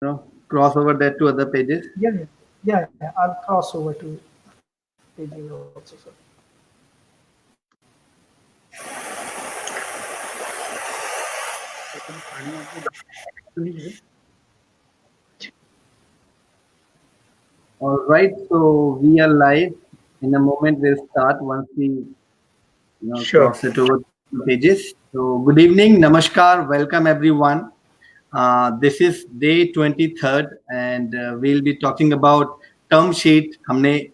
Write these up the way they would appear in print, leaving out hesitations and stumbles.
cross over that to other pages. Yeah, yeah. I'll cross over to pages also, sir. All right, so we are live. In a moment, we'll start once we Sure. cross it over the pages. So, good evening, namaskar, welcome everyone. This is day 23rd, and we'll be talking about term sheet. हमने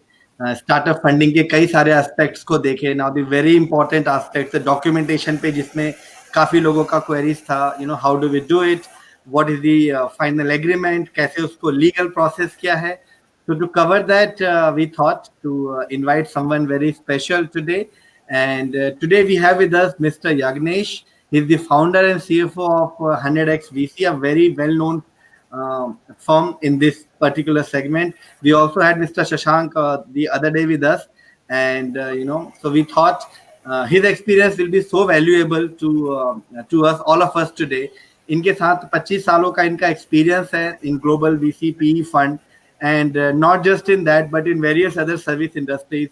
startup funding के कई सारे aspects को देखे. Now the very important aspect, the documentation पे जिसमें काफी लोगों का queries था. How do we do it? What is the final agreement? कैसे उसको legal process क्या है? So to cover that, we thought to invite someone very special today. And today we have with us Mr. Yagnesh. He's the founder and CFO of 100x VC, a very well-known firm in this particular segment. We also had Mr. Shashank the other day with us, and so we thought his experience will be so valuable to us, all of us today. इनके साथ 25 सालों का इनका experience है in global VC PE fund and not just in that but in various other service industries.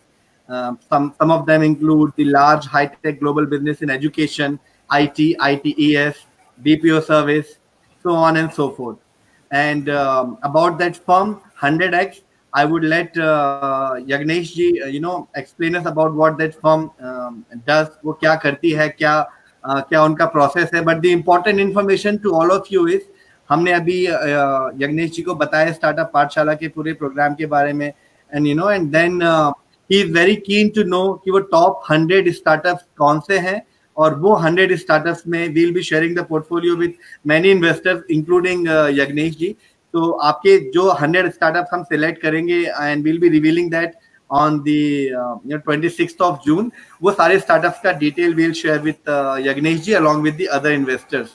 Some of them include the large high-tech global business in education, IT, ITES, BPO service, so on and so forth. And about that firm 100x, I would let Yagnesh ji explain us about what that firm does. वो क्या करती है, क्या उनका process है. But the important information to all of you is हमने अभी यज्ञेश जी को बताया स्टार्टअप पाठशाला के पूरे प्रोग्राम के बारे में. And then he is very keen to know कि वो टॉप 100 स्टार्टअप्स कौन से हैं, और वो 100 स्टार्टअप्स में will be sharing the portfolio with many investors including Yagnesh ji. तो आपके जो 100 स्टार्टअप्स हम सिलेक्ट करेंगे and will be revealing that on the 26th of June. वो सारे स्टार्टअप्स का detail will share with Yagnesh ji along with the other investors.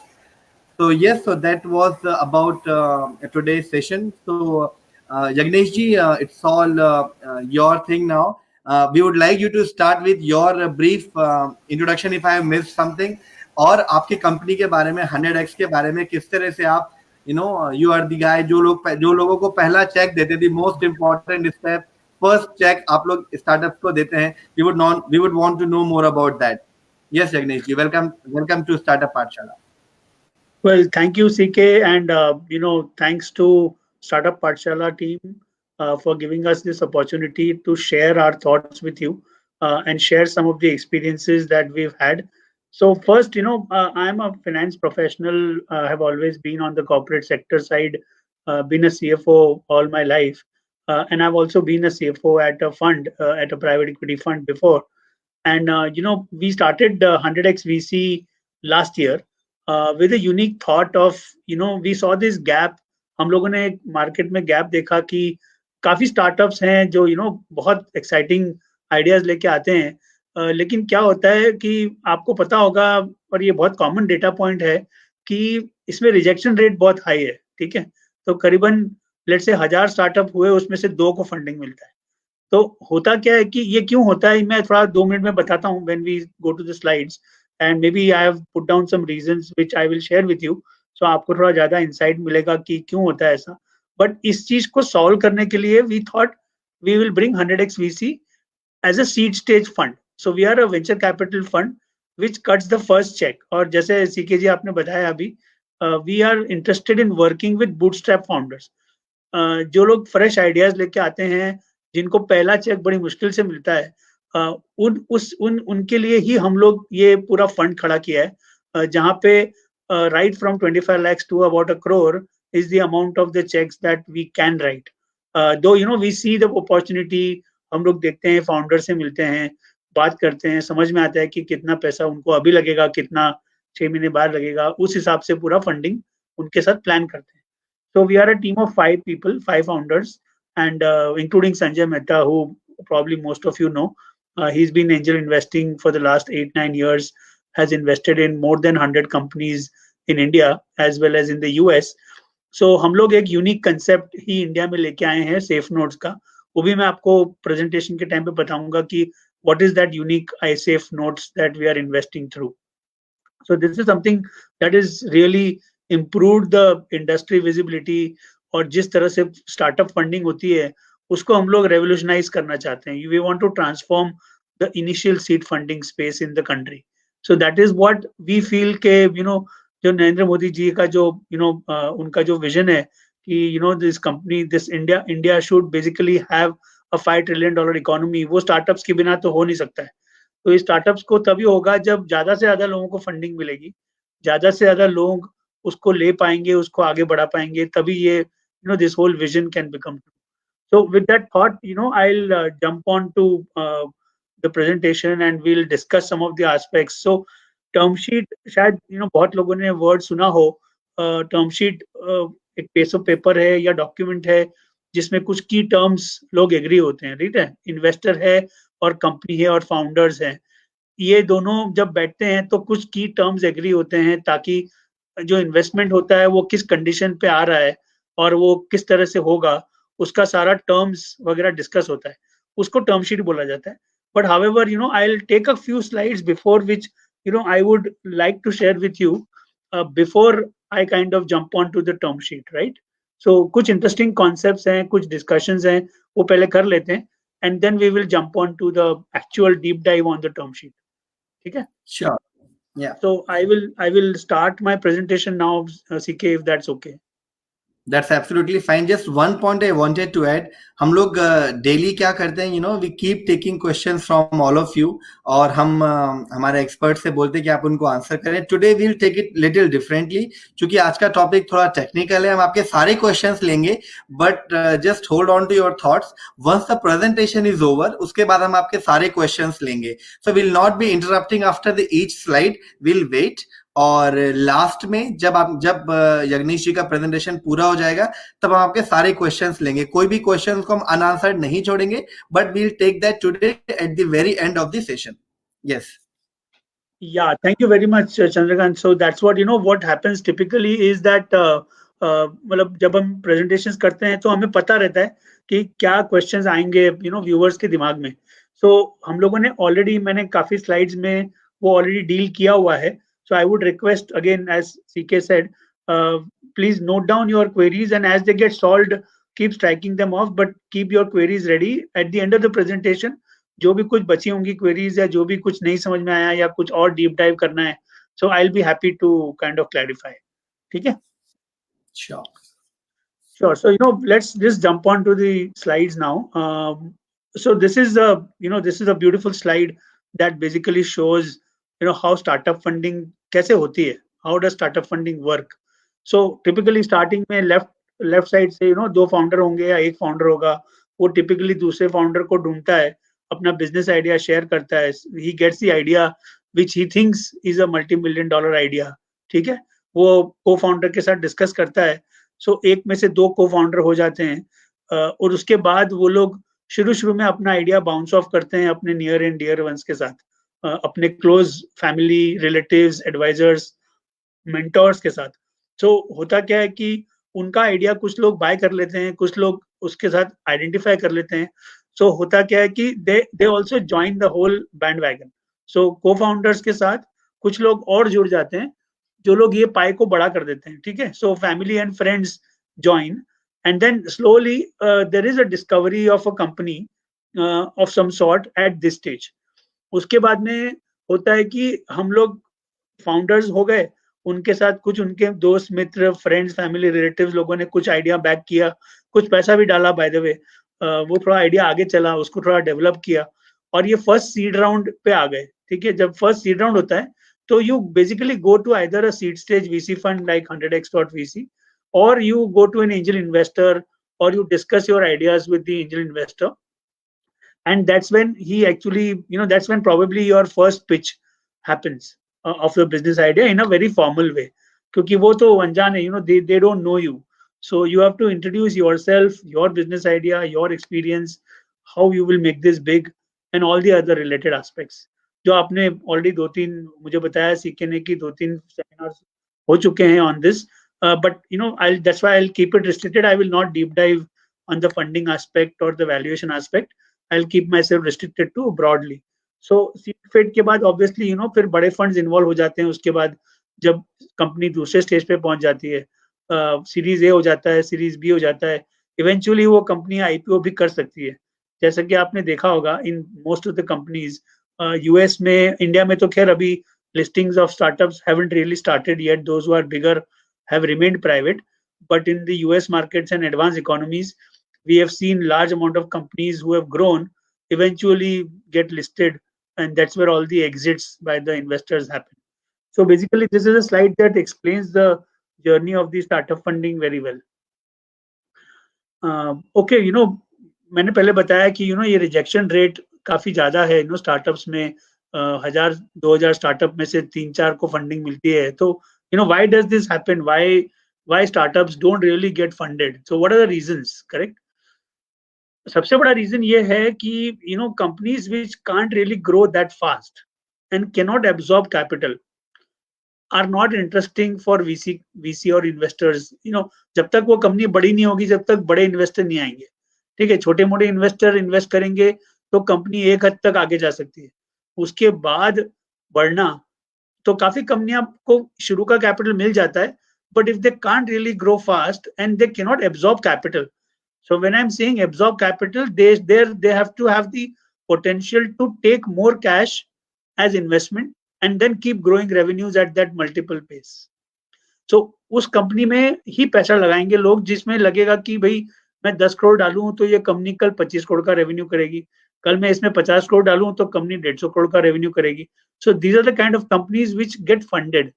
So yes, so that was about today's session. So Yagnesh ji, it's all your thing now. We would like you to start with your brief introduction if I have missed something, और आपकी company के बारे में 100x के बारे में किस तरह से आप you are the guy जो लोगों को पहला चेक देते, the most important step, first check आप लोग स्टार्टअप को देते हैं. We would want to know more about that. Yes, Yagnesh ji, welcome to Startup Pathshala. Well, thank you, CK, and thanks to Startup Pathshala team for giving us this opportunity to share our thoughts with you and share some of the experiences that we've had. So first, I'm a finance professional. Have always been on the corporate sector side, been a CFO all my life, and I've also been a CFO at a fund, at a private equity fund before. And we started 100x VC last year. With a unique thought of we saw this gap. हम लोगों ने market में gap देखा कि काफी startups हैं जो बहुत एक्साइटिंग आइडियाज लेके आते हैं, लेकिन क्या होता है कि आपको पता होगा, और ये बहुत कॉमन डेटा पॉइंट है कि इसमें रिजेक्शन रेट बहुत हाई है. ठीक है, तो करीबन लेट से 1000 स्टार्टअप हुए, उसमें से 2 को फंडिंग मिलता है. तो होता क्या है कि ये क्यों होता है, मैं थोड़ा 2 मिनट में बताता हूँ when we go to the slides, and maybe I have put down some reasons which I will share with you, so आपको थोड़ा ज्यादा इंसाइट मिलेगा कि क्यों होता है ऐसा. बट इस चीज को सॉल्व करने के लिए we thought we will bring 100x VC as a seed stage fund. So we are a venture capital fund which cuts the first check. और जैसे सीके जी आपने बताया अभी, we are interested in working with bootstrap founders. जो लोग fresh ideas लेके आते हैं, जिनको पहला चेक बड़ी मुश्किल से मिलता है, उनके लिए ही हम लोग ये पूरा फंड खड़ा किया है, जहाँ पे right from 25 lakhs to about 1 crore is the amount of the checks that we can write. Though we see the opportunity, हम लोग देखते हैं, फाउंडर से मिलते हैं, बात करते हैं, समझ में आता है कि कितना पैसा उनको अभी लगेगा, कितना 6 महीने बाद लगेगा, उस हिसाब से पूरा फंडिंग उनके साथ प्लान करते हैं. So we are a team of 5 people, 5 founders, and including Sanjay Mehta, who probably most of you know. He's been angel investing for the last 8-9 years, has invested in more than 100 companies in India as well as in the US. So हम लोग एक unique concept ही India में लेके आए हैं safe notes का. वो भी मैं आपको प्रेजेंटेशन के टाइम पे बताऊंगा कि what is that unique iSafe notes that we are investing through. So this is something that is really improved the industry visibility, और जिस तरह से स्टार्टअप फंडिंग होती है उसको हम लोग रेवोल्यूशनाइज करना चाहते हैं. We want to transform the initial seed funding space in the country. So that is what we feel के जो नरेंद्र मोदी जी का जो उनका जो विजन है कि this company, this India should basically have a $5 trillion economy, वो स्टार्टअप्स के बिना तो हो नहीं सकता है. तो ये स्टार्टअप्स को तभी होगा जब ज्यादा से ज्यादा लोगों को फंडिंग मिलेगी, ज्यादा से ज्यादा लोग उसको ले पाएंगे, उसको आगे बढ़ा पाएंगे, तभी ये this whole vision can become true. So with that thought, I'll jump on to the presentation and we'll discuss some of the aspects. So term sheet, शायद बहुत लोगों ने word सुना हो. Term sheet एक piece of paper है या document है जिसमें कुछ key terms लोग agree होते हैं, right है. Investor है और company है और founders हैं. ये दोनों जब बैठते हैं तो कुछ की टर्म्स एग्री होते हैं ताकि जो इन्वेस्टमेंट होता है वो किस कंडीशन पे आ रहा है और वो किस तरह से होगा, उसका सारा टर्म्स वगैरह डिस्कस होता है, उसको टर्म शीट बोला जाता है. But however I will take a few slides before which I would like to share with you before I kind of jump on to the term sheet, right. So कुछ interesting concepts हैं, कुछ discussions हैं, वो पहले कर लेते हैं and then we will jump on to the actual deep dive on the term sheet. Okay? Sure. Yeah. So I will start my presentation now, CK, if that's okay. That's absolutely fine. Just one point I wanted to add. हम लोग daily क्या करते हैं, we keep taking questions from all of you और हम हमारे expert से बोलते हैं कि आप उनको आंसर करें. Today we'll take it little differently क्योंकि आज का टॉपिक थोड़ा टेक्निकल है. हम आपके सारे क्वेश्चंस लेंगे but just hold on to your thoughts. Once the presentation is over उसके बाद हम आपके सारे क्वेश्चंस लेंगे. So will not be interrupting after the each slide, will wait. और लास्ट में जब यज्ञेश जी का प्रेजेंटेशन पूरा हो जाएगा तब हम आपके सारे क्वेश्चंस लेंगे. कोई भी क्वेश्चंस को हम अनआंसर्ड नहीं छोड़ेंगे but we will take that today at the very end of the session. Yes. Yeah, thank you very much, Chandrakant. So that's what what happens typically is that मतलब जब हम presentations करते हैं तो हमें पता रहता है कि क्या questions आएंगे viewers के दिमाग में. So हम लोगों ने already, मैंने काफी slides में वो already deal किया हुआ है. So I would request again, as CK said, please note down your queries and as they get solved, keep striking them off, but keep your queries ready. At the end of the presentation, जो भी कुछ बची होंगी queries या जो भी कुछ नहीं समझ में आया या कुछ और deep dive करना है, so I'll be happy to kind of clarify. ठीक है? Sure. Sure. So let's just jump on to the slides now. So this is a beautiful slide that basically shows how startup funding कैसे होती है. How does startup funding work? So typically starting में left side से दो founder होंगे या एक founder होगा, वो typically दूसरे founder को ढूंढता है, अपना business idea share करता है. He gets the idea which he thinks is a multi-million-dollar idea. ठीक है? वो co-founder के साथ discuss करता है. सो एक में से दो co-founder हो जाते हैं और उसके बाद वो लोग शुरू में अपना आइडिया बाउंस ऑफ करते हैं अपने नियर एंड डियर वंस के साथ, अपने close family, relatives, advisors, mentors के साथ. सो होता क्या है कि उनका आइडिया कुछ लोग बाय कर लेते हैं, कुछ लोग उसके साथ आइडेंटिफाई कर लेते हैं. सो होता क्या है कि they also join the whole bandwagon. So co-founders के साथ कुछ लोग और जुड़ जाते हैं जो लोग ये पाई को बड़ा कर देते हैं. ठीक है? So family and friends join and then slowly there is a discovery of a company of some sort at this stage. उसके बाद में होता है कि हम लोग फाउंडर्स हो गए, उनके साथ कुछ उनके दोस्त, मित्र, फ्रेंड्स, फैमिली, रिलेटिव्स लोगों ने कुछ आइडिया बैक किया, कुछ पैसा भी डाला बाय द वे, वो थोड़ा आइडिया आगे चला, उसको थोड़ा डेवलप किया और ये फर्स्ट सीड राउंड पे आ गए. ठीक है? जब फर्स्ट सीड राउंड होता है तो you basically go to either a seed stage VC fund like 100x.vc or you go to an angel investor or you discuss your ideas with the angel investor, and that's when he actually that's when probably your first pitch happens of your business idea in a very formal way, क्योंकि वो तो अनजान है, they don't know you, so you have to introduce yourself, your business idea, your experience, how you will make this big and all the other related aspects. जो आपने already 2-3 मुझे बताया सीखे ने कि 2-3 सेमिनार्स हो चुके हैं on this, but that's why I'll keep it restricted. I will not deep dive on the funding aspect or the valuation aspect. I'll keep myself restricted to broadly. So seed fed के बाद obviously फिर बड़े funds involve हो जाते हैं. उसके बाद जब कंपनी दूसरे स्टेज पे पहुंच जाती है, सीरीज ए हो जाता है, सीरीज बी हो जाता है, इवेंचुअली वो कंपनी आईपीओ भी कर सकती है। जैसा कि आपने देखा होगा in most of the companies, US में, इंडिया में तो खैर अभी listings of startups haven't really started yet. Those who are bigger have remained private, but in the US markets and advanced economies, we have seen large amount of companies who have grown eventually get listed, and that's where all the exits by the investors happen. So basically, this is a slide that explains the journey of the startup funding very well. Okay, मैंने पहले बताया कि ये rejection rate काफी ज्यादा है startups में। 1000-2000 startup में से 3-4 को फंडिंग मिलती है। तो why does this happen? Why startups don't really get funded? So what are the reasons? Correct? सबसे बड़ा रीजन ये है कि companies which can't really grow that fast and cannot absorb capital are not interesting for VC और investors. जब तक वो company बड़ी नहीं होगी, जब तक बड़े इन्वेस्टर नहीं आएंगे, ठीक है, छोटे मोटे इन्वेस्टर इन्वेस्ट करेंगे तो कंपनी एक हद तक आगे जा सकती है। उसके बाद बढ़ना, तो काफी कंपनियां को शुरू का कैपिटल मिल जाता है, but if they can't really grow fast and they can not absorb capital. So when I am saying absorb capital, they have to have the potential to take more cash as investment and then keep growing revenues at that multiple pace. So उस company में ही पैसा लगाएंगे लोग जिसमें लगेगा कि भाई मैं 10 करोड़ डालूं तो ये कंपनी कल 25 करोड़ का रेवेन्यू करेगी, कल मैं इसमें 50 करोड़ डालूं तो कंपनी 150 करोड़ का रेवेन्यू करेगी। So these are the kind of companies which get funded.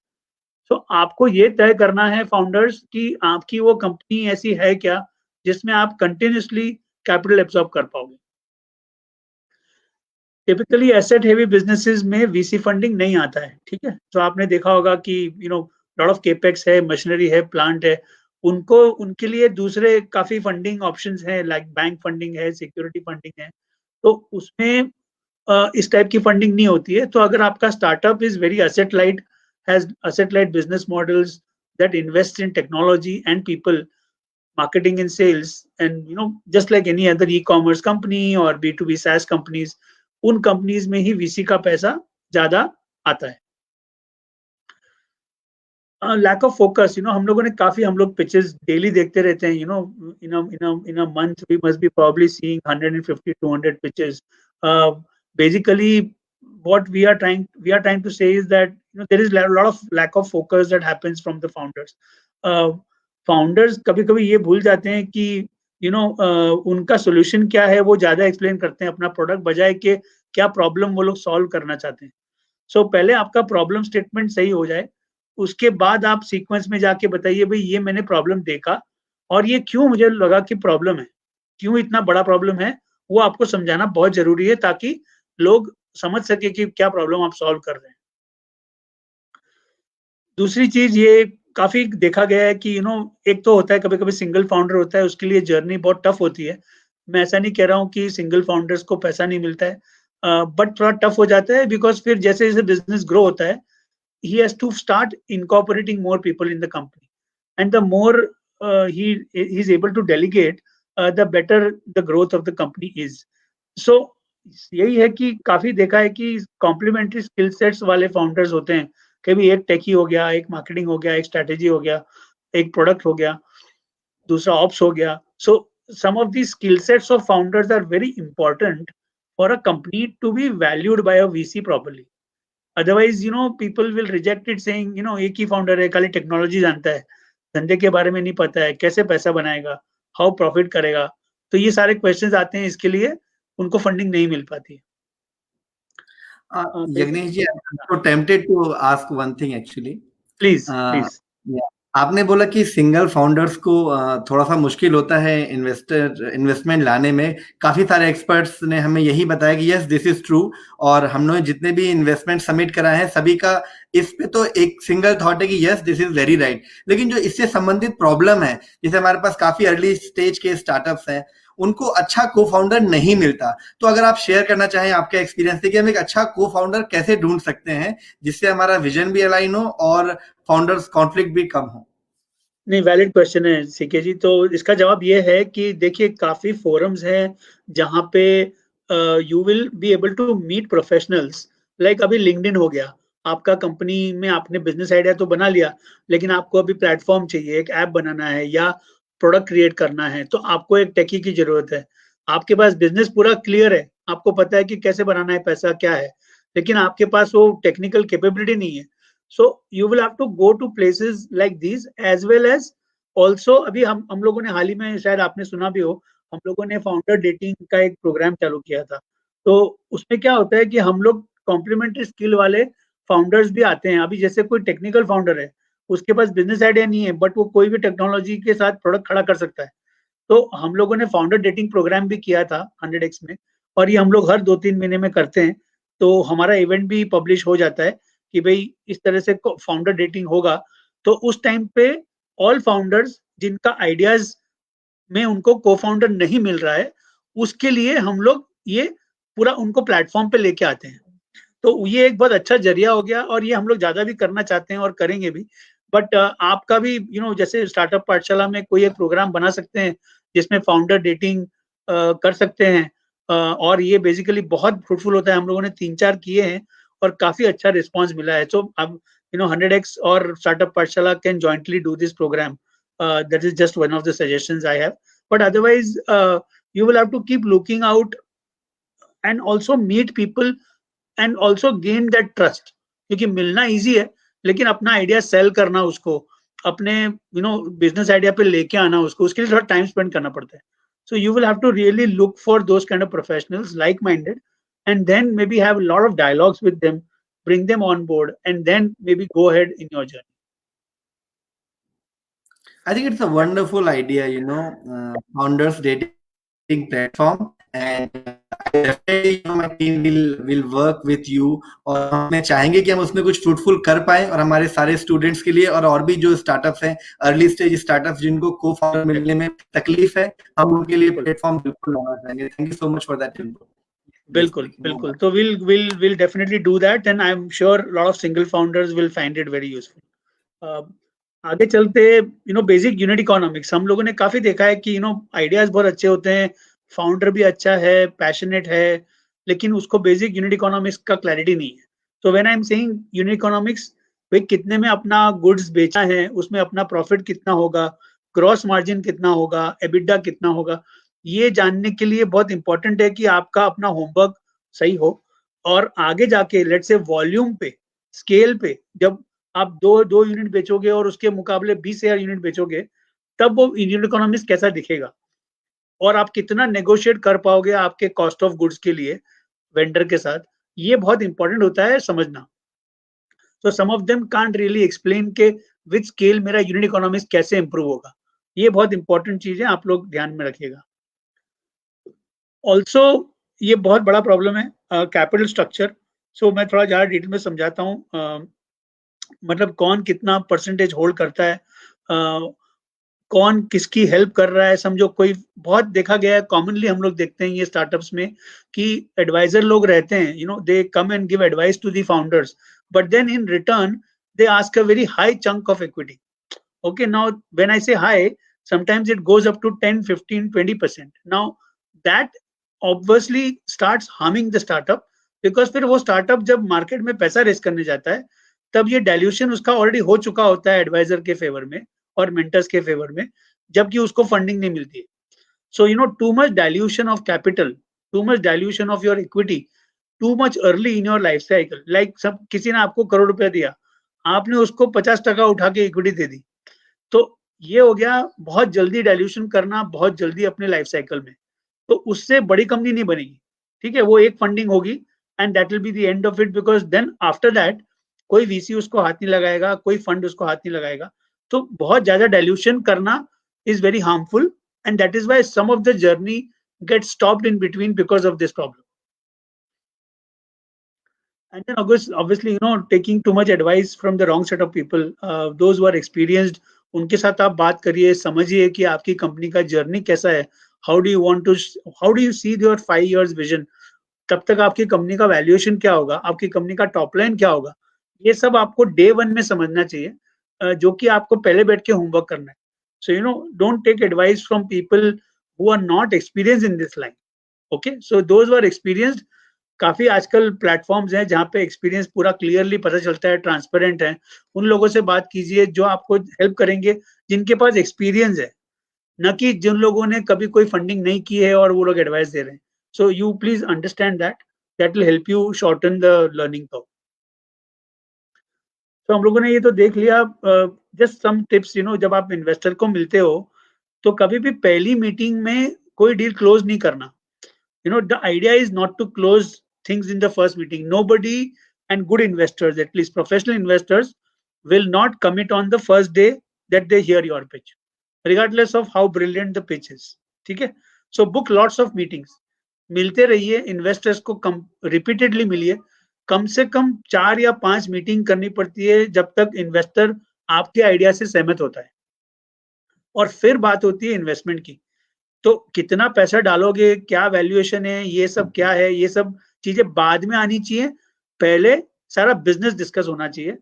So आपको ये तय करना है फाउंडर्स कि आपकी वो कंपनी ऐसी है क्या जिसमें आप कंटिन्यूसली कैपिटल एब्सॉर्ब कर पाओगे। टिपिकली एसेट हेवी बिजनेसेस में वीसी फंडिंग नहीं आता है, ठीक है। तो आपने देखा होगा कि लॉट ऑफ केपेक्स है, मशीनरी है, प्लांट है, उनके लिए दूसरे काफी फंडिंग ऑप्शंस हैं, लाइक बैंक फंडिंग है, सिक्योरिटी फंडिंग है। तो उसमें इस टाइप की फंडिंग नहीं होती है। तो अगर आपका startup is very asset light, has asset light business models that invest in technology and people, marketing and sales, and just like any other e-commerce company or B2B SaaS companies, उन companies में ही VC का पैसा ज्यादा आता है। Lack of focus, हम लोगों ने काफी, हम लोग पिचेस डेली देखते रहते हैं, in a month we must be probably seeing 150-200 pitches. Basically what we are trying to say is that there is a lot of lack of focus that happens from the founders. Founders कभी कभी ये भूल जाते हैं कि उनका solution क्या है, वो ज्यादा एक्सप्लेन करते हैं अपना प्रोडक्ट बजाय के क्या प्रॉब्लम वो लोग सॉल्व करना चाहते हैं। सो पहले आपका प्रॉब्लम स्टेटमेंट सही हो जाए, उसके बाद आप सीक्वेंस में जाके बताइए भाई ये मैंने प्रॉब्लम देखा और ये क्यों मुझे लगा कि प्रॉब्लम है, क्यों इतना बड़ा प्रॉब्लम है, वो आपको समझाना बहुत जरूरी है ताकि लोग समझ सके कि क्या प्रॉब्लम आप सॉल्व कर रहे हैं। दूसरी चीज ये काफी देखा गया है कि एक तो होता है कभी कभी सिंगल फाउंडर होता है, उसके लिए जर्नी बहुत टफ होती है। मैं ऐसा नहीं कह रहा हूँ कि सिंगल फाउंडर्स को पैसा नहीं मिलता है, बट थोड़ा टफ हो जाता है बिकॉज फिर जैसे जैसे बिजनेस ग्रो होता है, he has to start incorporating more people in the company, and the more he is able to delegate, the better the growth of the company is. So यही है कि काफी देखा है कि कॉम्प्लीमेंट्री स्किल सेट्स वाले फाउंडर्स होते हैं, कभी एक टेकी हो गया, एक मार्केटिंग हो गया, एक स्ट्रेटेजी हो गया, एक प्रोडक्ट हो गया, दूसरा ऑप्स हो गया। सो some of these skill sets of founders are very important for a company to be valued by a VC properly. Otherwise, people will reject it saying, एक ही फाउंडर है, खाली टेक्नोलॉजी जानता है, धंधे के बारे में नहीं पता है, कैसे पैसा बनाएगा, हाउ प्रॉफिट करेगा। तो ये सारे क्वेश्चंस आते हैं, इसके लिए उनको फंडिंग नहीं मिल पाती है। Yagnesh ji, I'm so tempted to ask one thing actually. Please आपने बोला कि सिंगल फाउंडर्स को थोड़ा सा मुश्किल होता है इन्वेस्टमेंट लाने में। काफी सारे एक्सपर्ट्स ने हमें यही बताया कि यस दिस इज ट्रू, और हमने जितने भी इन्वेस्टमेंट सबमिट कराए हैं सभी का इस पे तो एक सिंगल थॉट है कि yes this is very right. लेकिन जो इससे संबंधित प्रॉब्लम है, जैसे हमारे पास काफी अर्ली स्टेज के स्टार्टअप्स हैं, उनको अच्छा को फाउंडर नहीं मिलता। तो अगर आप शेयर करना चाहें आपका एक्सपीरियंस से कि हम एक अच्छा को फाउंडर कैसे ढूंढ सकते हैं जिससे हमारा विजन भी अलाइन हो और फाउंडर्स कॉन्फ्लिक्ट भी कम हो। नहीं, वैलिड क्वेश्चन है सीके जी। तो इसका जवाब ये है कि देखिए काफी फोरम्स हैं जहाँ पे you will be able to meet professionals, like अभी लिंक्डइन हो गया, आपका कंपनी में आपने बिजनेस आइडिया तो बना लिया, लेकिन आपको अभी प्लेटफॉर्म चाहिए, एक ऐप बनाना है या प्रोडक्ट क्रिएट करना है, तो आपको एक टेकी की जरूरत है। आपके पास बिजनेस पूरा क्लियर है, आपको पता है कि कैसे बनाना है, पैसा क्या है, लेकिन आपके पास वो टेक्निकल कैपेबिलिटी नहीं है। So you will have to go to places like these as well as also. अभी हम लोगों ने हाल ही में, शायद आपने सुना भी हो, हम लोगों ने फाउंडर डेटिंग का एक प्रोग्राम चालू किया था। तो उसमें क्या होता है कि हम लोग कॉम्प्लीमेंट्री स्किल वाले फाउंडर्स भी आते हैं। अभी जैसे कोई टेक्निकल फाउंडर है, उसके पास बिजनेस आइडिया नहीं है, बट वो कोई भी टेक्नोलॉजी के साथ प्रोडक्ट खड़ा कर सकता है। तो हम लोगों ने फाउंडर डेटिंग प्रोग्राम भी किया था 100x में, और ये हम लोग हर 2-3 महीने में करते हैं। तो हमारा इवेंट भी पब्लिश हो जाता है कि भाई इस तरह से फाउंडर डेटिंग होगा। तो उस टाइम पे ऑल फाउंडर्स जिनका आइडियाज में उनको को फाउंडर नहीं मिल रहा है, उसके लिए हम लोग ये पूरा उनको प्लेटफॉर्म पे लेके आते हैं। तो ये एक बहुत अच्छा जरिया हो गया, और ये हम लोग ज्यादा भी करना चाहते हैं और करेंगे भी। बट आपका भी जैसे स्टार्टअप पाठशाला में कोई एक प्रोग्राम बना सकते हैं जिसमें फाउंडर डेटिंग कर सकते हैं। और ये बेसिकली बहुत फ्रूटफुल होता है। हम लोगों ने 3-4 किए हैं और काफी अच्छा रिस्पॉन्स मिला है। सो अब 100x और startup Pathshala can jointly do this program. That is just one of the suggestions I have. But otherwise, you will have to keep looking out and also meet people and also gain that trust. क्योंकि मिलना easy है, लेकिन अपना idea cell करना उसको, अपने business idea पे लेके आना उसको, उसके लिए थोड़ा टाइम स्पेंड करना पड़ता है. So you will have to really look for those kind of professionals, like-minded, and then maybe have a lot of dialogues with them, bring them on board, and then maybe go ahead in your journey. I think it's a wonderful idea, founders dating platform, and definitely my team will work with you, और हमें चाहेंगे कि हम उसमें कुछ fruitful कर पाए, और हमारे सारे स्टूडेंट्स के लिए और भी जो स्टार्टअप्स हैं, अर्ली स्टेज स्टार्टअप्स जिनको को फाउंडर मिलने में तकलीफ है, हम उनके लिए प्लेटफॉर्म बिल्कुल लाना चाहेंगे. Thank you so much for that input. बिल्कुल. तो we'll definitely do that, and I'm sure a lot of single founders will find it very useful. आगे चलते, बेसिक यूनिट इकोनॉमिक्स हम लोगों ने काफी देखा है कि आइडियाज बहुत अच्छे होते हैं, फाउंडर भी अच्छा है, पैशनेट है, लेकिन उसको बेसिक यूनिट इकोनॉमिक्स का क्लैरिटी नहीं है. तो when I am saying unit economics, भाई कितने में अपना गुड्स बेचा है, उसमें अपना प्रॉफिट कितना होगा, ग्रॉस मार्जिन कितना होगा, एबिडा कितना होगा, ये जानने के लिए बहुत इंपॉर्टेंट है कि आपका अपना होमवर्क सही हो. और आगे जाके लेट्स से वॉल्यूम पे, स्केल पे, जब आप दो यूनिट बेचोगे और उसके मुकाबले 20,000 यूनिट बेचोगे, तब वो यूनिट इकोनॉमिक्स कैसा दिखेगा, और आप कितना नेगोशिएट कर पाओगे आपके कॉस्ट ऑफ गुड्स के लिए वेंडर के साथ, ये बहुत इंपॉर्टेंट होता है समझना. तो some of them can't really explain के विद स्केल मेरा यूनिट इकोनॉमिक्स कैसे इंप्रूव होगा. ये बहुत इंपॉर्टेंट चीज है, आप लोग ध्यान में रखिएगा. ऑल्सो ये बहुत बड़ा प्रॉब्लम है कैपिटल स्ट्रक्चर. सो मैं थोड़ा ज्यादा डिटेल में समझाता हूँ. मतलब कौन कितना परसेंटेज होल्ड करता है, कौन किसकी हेल्प कर रहा है. समझो कोई, बहुत देखा गया है, कॉमनली हम लोग देखते हैं ये स्टार्टअप्स में कि एडवाइजर लोग रहते हैं, they come and give advice to the founders, but then in return they ask a very high chunk of equity. Okay, now when I say high, sometimes it goes up to 10, 15, 20%. Now that obviously starts harming the startup, because फिर वो startup जब market में पैसा race करने जाता है, तब ये dilution उसका already हो चुका होता है advisor के favor में और mentors के favor में, जबकि उसको funding नहीं मिलती है. So too much dilution of capital, too much dilution of your equity, too much early in your life cycle. Like सब किसी ने आपको करोड़ रुपया दिया, आपने उसको 50% उठा के इक्विटी दे दी, तो ये हो गया बहुत जल्दी डाइल्यूशन करना, बहुत जल्दी अपने लाइफ साइकिल में. तो उससे बड़ी कंपनी नहीं बनेगी. ठीक है, वो एक फंडिंग होगी and that will be the end of it, because then after that कोई वीसी उसको हाथ नहीं लगाएगा, कोई फंड उसको हाथ नहीं लगाएगा. तो बहुत ज्यादा डाइल्यूशन करना is very harmful, and that is why some of the journey get stopped in between because of this problem. And then obviously, taking too much advice from the wrong set of people, those who are experienced, उनके साथ आप बात करिए, समझिए कि आपकी company का journey कैसा है, how do you see your 5 years vision, तब तक आपकी कंपनी का वैल्यूएशन क्या होगा, आपकी कंपनी का टॉप लाइन क्या होगा, ये सब आपको डे 1 में समझना चाहिए, जो कि आपको पहले बैठ के होमवर्क करना है. So don't take advice from people who are not experienced in this line. Okay, so those who are experienced, काफी आजकल प्लेटफॉर्म्स हैं जहाँ पे एक्सपीरियंस पूरा क्लियरली पता चलता है, ट्रांसपेरेंट है। उन लोगों से बात कीजिए जो आपको हेल्प करेंगे, जिनके पास एक्सपीरियंस है, न कि जिन लोगों ने कभी कोई फंडिंग नहीं की है और वो लोग एडवाइस दे रहे हैं। So you please understand that will help you shorten the learning curve. तो हम लोगों ने ये तो देख लिया, जस्ट सम टिप्स, जब आप इन्वेस्टर को मिलते हो तो कभी भी पहली मीटिंग में कोई डील क्लोज नहीं करना। The idea is not to close things in the first meeting. Nobody, and good investors, at least professional investors, will not commit on the first day that they hear your pitch, regardless of how brilliant the pitch is. ठीक है? So book lots of meetings. मिलते रहिए, investors को repeatedly मिलिए। कम से कम 4 या 5 meeting करनी पड़ती है जब तक इन्वेस्टर आपके आइडिया से सहमत होता है, और फिर बात होती है इन्वेस्टमेंट की। तो कितना पैसा डालोगे, क्या वैल्यूएशन है, ये सब क्या है, ये सब चीजें बाद में आनी चाहिए। पहले सारा बिजनेस डिस्कस होना चाहिए।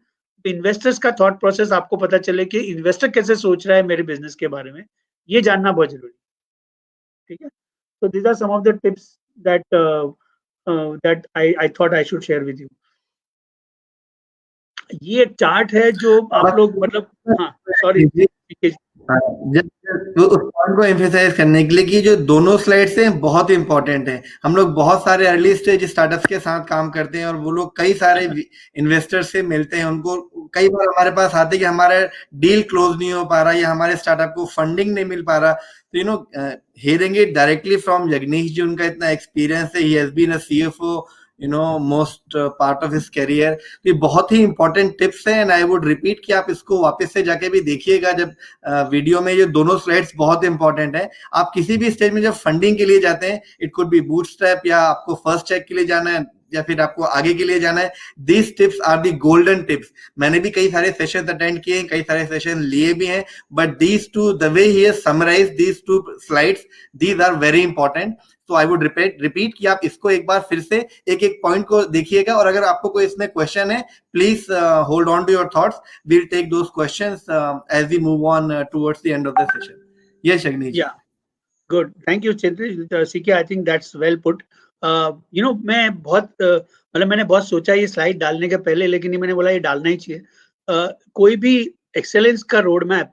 इन्वेस्टर्स का थॉट प्रोसेस आपको पता चले कि इन्वेस्टर कैसे सोच रहा है मेरे बिजनेस के बारे में, ये जानना बहुत जरूरी है। ठीक है? तो these are some of the tips that I thought I should share with you. ये एक चार्ट है जो आप लोग मतलब, हाँ सॉरी, तो उस पॉइंट को एम्फेसाइज करने के लिए कि जो दोनों स्लाइड्स हैं बहुत इंपॉर्टेंट है। हम लोग बहुत सारे अर्ली स्टेज स्टार्टअप्स के साथ काम करते हैं और वो लोग कई सारे इन्वेस्टर से मिलते हैं। उनको कई बार हमारे पास आते हैं कि हमारा डील क्लोज नहीं हो पा रहा या हमारे स्टार्टअप को फंडिंग नहीं मिल पा रहा। तो hearing it directly from Jagnish ji, उनका इतना एक्सपीरियंस है, he has been a CFO most part of his career। तो ये बहुत ही इंपॉर्टेंट टिप्स है एंड आई वुड रिपीट कि आप इसको वापस से जाके भी देखिएगा। जब वीडियो में ये दोनों स्लाइड्स बहुत इंपॉर्टेंट है। आप किसी भी स्टेज में जब फंडिंग के लिए जाते हैं, इट कुड बी बूटस्ट्रैप या आपको फर्स्ट चेक के लिए जाना है या फिर आपको आगे के लिए जाना है, these tips are the golden tips. मैंने भी कई सारे सेशन अटेंड किए हैं, कई सारे सेशन लिए भी हैं, but these two, the way he has summarised these two slides, these are very important. तो आई वुड रिपीट कि आप इसको एक बार फिर से एक एक पॉइंट को देखिएगा, और अगर आपको कोई इसमें क्वेश्चन है, please hold on to your thoughts, we'll take those questions as we move on towards the end of the session. Yes Jagnish. Yeah good, thank you Chitra CK, I think that's well put. मैं बहुत मतलब मैंने बहुत सोचा ये slide डालने के पहले, लेकिन मैंने बोला ये डालना ही चाहिए। कोई भी एक्सेलेंस का रोड मैप,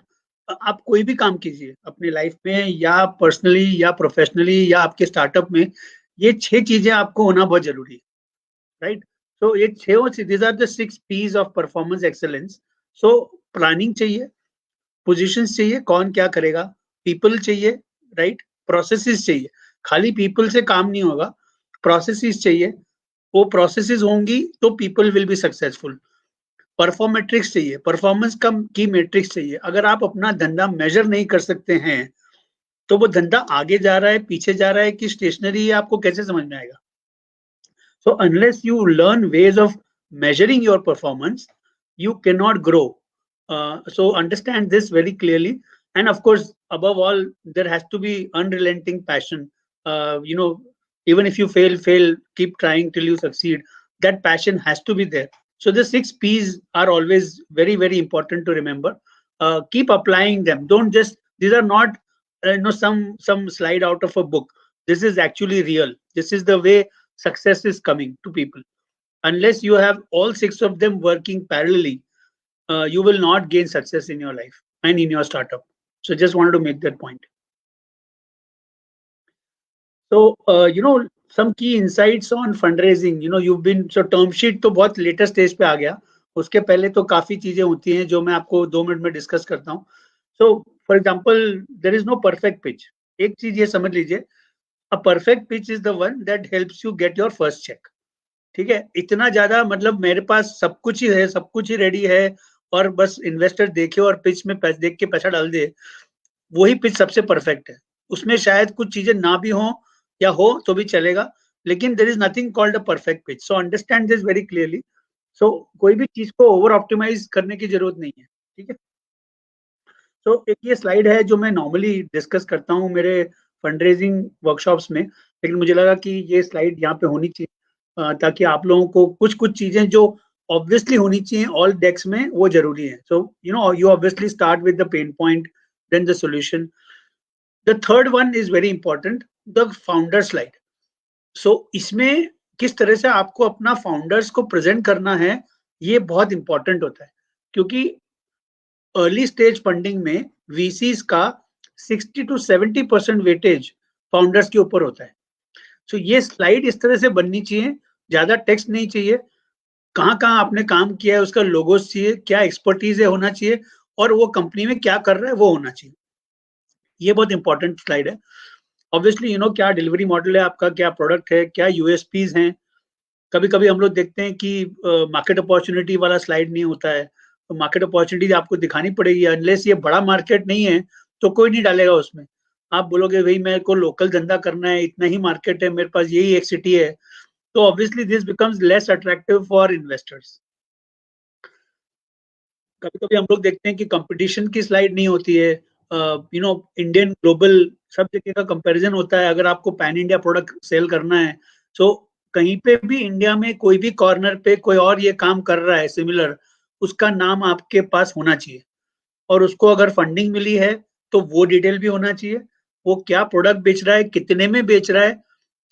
आप कोई भी काम कीजिए अपनी लाइफ में या पर्सनली या प्रोफेशनली या आपके स्टार्टअप में, ये 6 चीजें आपको होना बहुत जरूरी है, राइट? सो ये 6, दीज आर द 6 P's ऑफ परफॉर्मेंस एक्सेलेंस। सो प्लानिंग चाहिए, पोजीशंस चाहिए, कौन क्या करेगा, पीपल चाहिए, राइट, प्रोसेसेस चाहिए। खाली पीपल से काम नहीं होगा, प्रोसेसेस चाहिए, वो प्रोसेसेस होंगी तो पीपल विल बी सक्सेसफुल। परफॉर्मेट्रिक्स चाहिए, परफॉर्मेंस का की मैट्रिक्स चाहिए। अगर आप अपना धंधा मेजर नहीं कर सकते हैं तो वो धंधा आगे जा रहा है, पीछे जा रहा है कि स्टेशनरी है, आपको कैसे समझ में आएगा? So unless you learn ways of measuring your performance, you cannot grow. So understand this very clearly, and of course above all there has to be unrelenting passion. Even if you fail, keep trying till you succeed. That passion has to be there. So the 6 P's are always very, very important to remember. Keep applying them. Don't just, these are not some slide out of a book. This is actually real. This is the way success is coming to people. Unless you have all 6 of them working parallelly, you will not gain success in your life and in your startup. So just wanted to make that point. So some key insights on fundraising. You've been, so term sheet तो बहुत later stage पे आ गया, उसके पहले तो काफी चीजें होती हैं जो मैं आपको 2 मिनट में डिस्कस करता हूँ। So for example, there is no perfect pitch. एक चीज ये समझ लीजिए, a perfect pitch is the one that helps you get your first check. ठीक है? इतना ज्यादा मतलब मेरे पास सब कुछ ही है, सब कुछ ही रेडी है और बस इन्वेस्टर देखे और पिच में देख के पैसा डाल दे, वही पिच सबसे परफेक्ट है। उसमें शायद कुछ चीजें ना भी हो या हो तो भी चलेगा, लेकिन there is nothing called a perfect pitch. So understand this very clearly. So कोई भी चीज को ओवर ऑप्टिमाइज करने की जरूरत नहीं है, ठीक है? तो एक ये स्लाइड है जो मैं नॉर्मली डिस्कस करता हूँ मेरे फंडरेजिंग वर्कशॉप्स में, लेकिन मुझे लगा कि ये स्लाइड यहाँ पे होनी चाहिए ताकि आप लोगों को कुछ चीजें जो ऑब्वियसली होनी चाहिए ऑल डेक्स में, वो जरूरी है। So you obviously start with the pain point, then the solution. The third one is very important, the founder slide. So इसमें किस तरह से आपको अपना फाउंडर्स को प्रेजेंट करना है, ये बहुत इंपॉर्टेंट होता है, क्योंकि अर्ली स्टेज फंडिंग में वीसीज का 60 to 70% वेटेज फाउंडर्स के ऊपर होता है। सो ये स्लाइड इस तरह से बननी चाहिए, ज्यादा टेक्स्ट नहीं चाहिए, कहाँ कहाँ आपने काम किया है उसका लोगोस चाहिए, क्या एक्सपर्टीज है होना चाहिए, और वो कंपनी में क्या कर रहा है वो होना चाहिए। ये बहुत इंपॉर्टेंट स्लाइड है। ऑब्वियसली क्या डिलीवरी मॉडल है आपका, क्या प्रोडक्ट है, क्या यूएसपीज हैं। कभी कभी हम लोग देखते हैं कि मार्केट अपॉर्चुनिटी वाला स्लाइड नहीं होता है, तो मार्केट अपॉर्चुनिटी आपको दिखानी पड़ेगी। अनलेस ये बड़ा मार्केट नहीं है तो कोई नहीं डालेगा उसमें। आप बोलोगे भाई मेरे को लोकल धंधा करना है, इतना ही मार्केट है, मेरे पास यही एक सिटी है, तो obviously this becomes less attractive for investors. कभी कभी हम लोग देखते हैं कि कंपटीशन की स्लाइड नहीं होती है, इंडियन ग्लोबल सब जगह का कंपैरिजन होता है। अगर आपको पैन इंडिया प्रोडक्ट सेल करना है, तो कहीं पे भी इंडिया में कोई भी कॉर्नर पे कोई और ये काम कर रहा है सिमिलर, उसका नाम आपके पास होना चाहिए, और उसको अगर फंडिंग मिली है तो वो डिटेल भी होना चाहिए, वो क्या प्रोडक्ट बेच रहा है, कितने में बेच रहा है,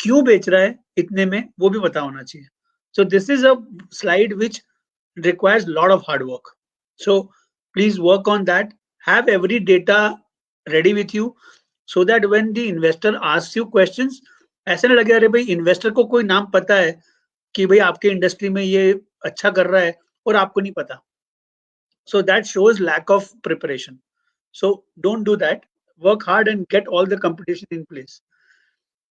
क्यों बेच रहा है इतने में, वो भी पता होना चाहिए। So this is a slide which requires lot of hard work. So please work on that. Have every data ready with you so that when the investor asks you questions, ऐसे ना लगे अरे भाई इन्वेस्टर को कोई नाम पता है कि भाई आपके इंडस्ट्री में ये अच्छा कर रहा है और आपको नहीं पता. So that shows lack of preparation. So don't do that. Work hard and get all the competition in place.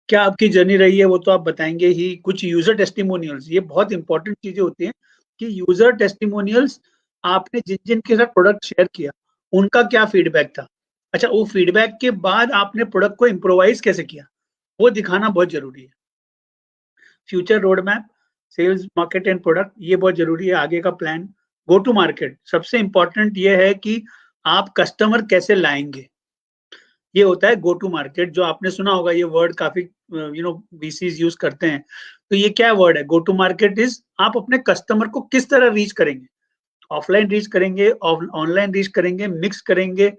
क्या आपकी जर्नी रही है वो तो आप बताएंगे ही. कुछ यूजर टेस्टिमोनियल्स, ये बहुत इंपॉर्टेंट चीजें होती हैं कि यूजर टेस्टिमोनियल्स, आपने जिन जिन के साथ प्रोडक्ट शेयर किया उनका क्या फीडबैक था. अच्छा, वो फीडबैक के बाद आपने प्रोडक्ट को इम्प्रोवाइज कैसे किया, वो दिखाना बहुत जरूरी है. Future road map, sales, market and product, ये बहुत जरूरी है. आगे का प्लान, गो टू मार्केट, सबसे इंपॉर्टेंट ये है कि आप कस्टमर कैसे लाएंगे. ये होता है गो टू मार्केट, जो आपने सुना होगा ये वर्ड काफी वीसीज यूज करते हैं. तो ये क्या वर्ड है, गो टू मार्केट इज आप अपने कस्टमर को किस तरह रीच करेंगे. ऑफलाइन रीच करेंगे, ऑनलाइन रीच करेंगे, मिक्स करेंगे,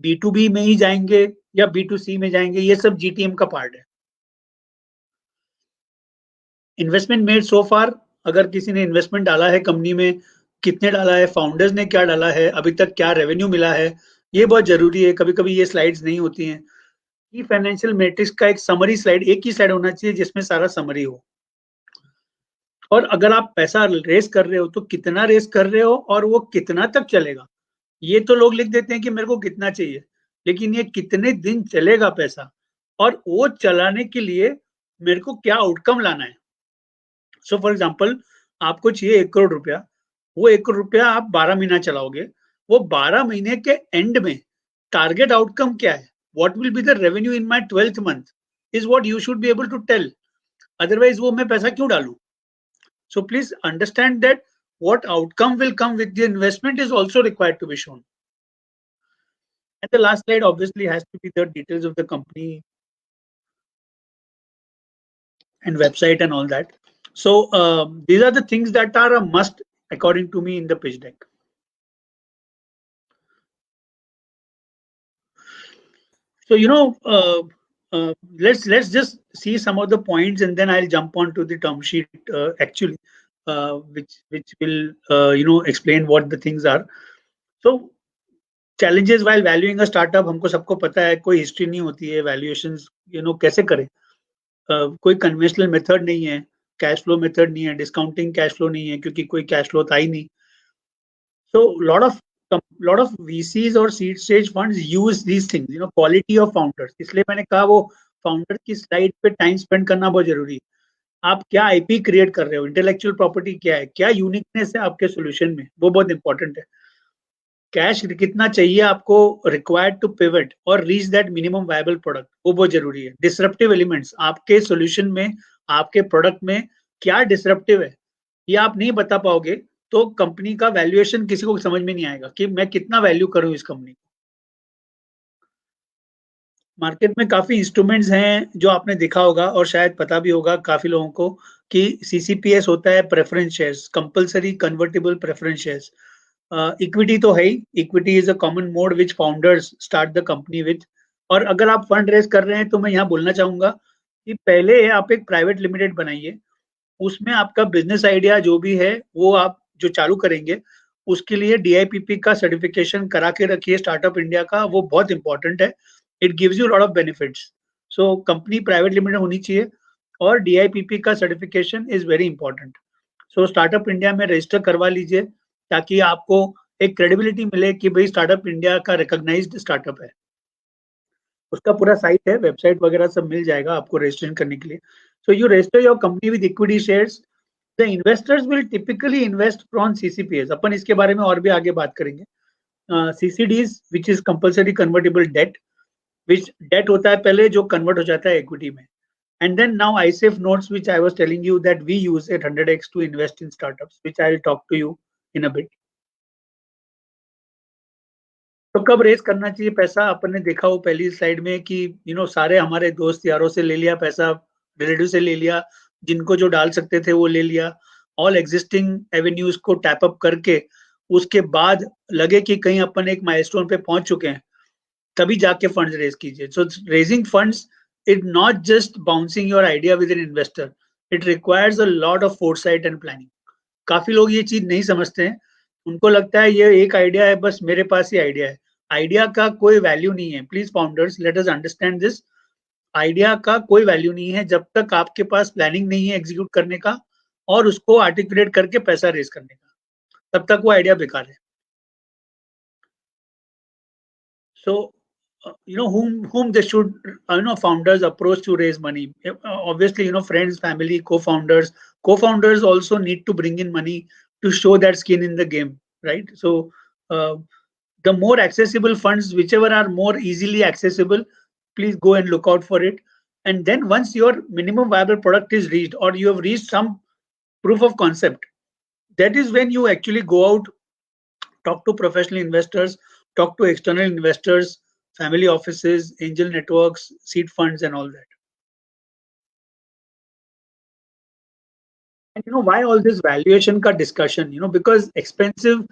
B2B में ही जाएंगे या B2C में जाएंगे, ये सब GTM का पार्ट है. इन्वेस्टमेंट मेड सो फार, अगर किसी ने इन्वेस्टमेंट डाला है कंपनी में, कितने डाला है, फाउंडर्स ने क्या डाला है, अभी तक क्या रेवेन्यू मिला है, ये बहुत जरूरी है. कभी कभी ये स्लाइड्स नहीं होती हैं. की फाइनेंशियल मैट्रिक्स का एक समरी स्लाइड, एक ही स्लाइड होना चाहिए जिसमें सारा समरी हो. और अगर आप पैसा रेस कर रहे हो तो कितना रेस कर रहे हो और वो कितना तक चलेगा. ये तो लोग लिख देते हैं कि मेरे को कितना चाहिए, लेकिन ये कितने दिन चलेगा पैसा, और वो चलाने के लिए मेरे को क्या आउटकम लाना है. सो फॉर एग्जाम्पल, आपको चाहिए 1 करोड़ रुपया, वो 1 करोड़ रुपया आप 12 महीना चलाओगे, वो 12 महीने के एंड में टारगेट आउटकम क्या है, what will be the revenue in my 12th month is what you should be able to tell. Otherwise वो मैं पैसा क्यों डालूं. So please understand that what outcome will come with the investment is also required to be shown. And the last slide obviously has to be the details of the company and website and all that. So these are the things that are a must according to me in the pitch deck. So let's just see some of the points and then I'll jump on to the term sheet actually, which will explain what the things are. So challenges while valuing a startup, हमको सबको पता है, कोई history नहीं होती है. Valuations कैसे करें, कोई कन्वेंशनल मेथड नहीं है, कैश फ्लो मेथड नहीं है, डिस्काउंटिंग कैश फ्लो नहीं है क्योंकि कोई कैश फ्लो था ही नहीं. So lot of VCs और seed stage funds use these things, quality of founders. इसलिए मैंने कहा वो फाउंडर की स्लाइड पे टाइम स्पेंड करना बहुत जरूरी है. आप क्या IP क्रिएट कर रहे हो, इंटेलेक्चुअल प्रॉपर्टी क्या है, क्या यूनिकनेस है आपके सोल्यूशन में, वो बहुत इंपॉर्टेंट है. कैश कितना चाहिए आपको रिक्वायर्ड टू पिवट और reach that minimum viable product, वो बहुत जरूरी है. डिसरप्टिव एलिमेंट्स आपके सोल्यूशन में, आपके प्रोडक्ट में क्या डिसरप्टिव है, ये आप नहीं बता पाओगे तो कंपनी का वैल्यूएशन किसी को समझ में नहीं आएगा कि मैं कितना वैल्यू करूं इस कंपनी को. मार्केट में काफी इंस्ट्रूमेंट्स हैं जो आपने देखा होगा और शायद पता भी होगा काफी लोगों को कि CCPS होता है preference shares, compulsory convertible preference shares. Equity तो है ही, equity is a common mode which founders start the company with. और अगर आप फंड रेज कर रहे हैं तो मैं यहाँ बोलना चाहूंगा कि पहले आप एक प्राइवेट लिमिटेड बनाइए उसमें आपका बिजनेस आइडिया जो भी है वो आप जो चालू करेंगे उसके लिए DIPP का सर्टिफिकेशन करा के रखिए स्टार्टअप इंडिया का, वो बहुत इंपॉर्टेंट है। It gives you lot of benefits. So company private limited होनी चाहिए और DIPP का certification is very important. So startup India में रजिस्टर करवा लीजिए ताकि आपको एक क्रेडिबिलिटी मिले कि भाई स्टार्टअप इंडिया का रिकॉग्नाइज्ड स्टार्टअप है। उसका पूरा साइट है, वेबसाइट वगैरह सब मिल जाएगा आपको रजिस्ट्रेशन करने के लिए। So you register your company with equity shares. The investors will typically invest from CCPs, अपन इसके बारे में और भी आगे बात करेंगे। CCDs which is compulsory convertible debt, which debt होता है पहले जो कन्वर्ट हो जाता है इक्विटी में। And then now ISAF notes, which I was telling you that we use at 100x to invest in startups, which I'll talk to you in a bit. तो कब रेस करना चाहिए पैसा? अपन ने देखा वो पहली स्लाइड में कि सारे हमारे दोस्त यारों से ले लिया पैसा, रिलेटिव से ले लिया, जिनको जो डाल सकते थे वो ले लिया, ऑल एग्जिस्टिंग एवेन्यूज को टैप अप करके उसके बाद लगे कि कहीं अपन एक माइलस्टोन पे पहुंच चुके हैं तभी जाके फंड्स रेज कीजिए। So raising funds is not just bouncing your idea with an investor. It requires a lot of foresight and planning. काफी लोग ये चीज नहीं समझते हैं, उनको लगता है ये एक आइडिया है, बस मेरे पास ही आइडिया है। आइडिया का कोई वैल्यू नहीं है। Please founders, let us understand this. Idea का कोई वैल्यू नहीं है जब तक आपके पास प्लानिंग नहीं है एग्जीक्यूट करने का और उसको आर्टिकुलेट करके पैसा रेज करने का, तब तक वो आइडिया बेकार है। So whom they should founders approach to raise money. Obviously friends, family, co-founders also need to bring in money to show that skin in the game, right? So the more accessible funds, whichever are more easily accessible, please go and look out for it. And then once your minimum viable product is reached or you have reached some proof of concept, that is when you actually go out, talk to professional investors, talk to external investors, family offices, angel networks, seed funds, and all that. And why all this valuation ka discussion? Because expensive,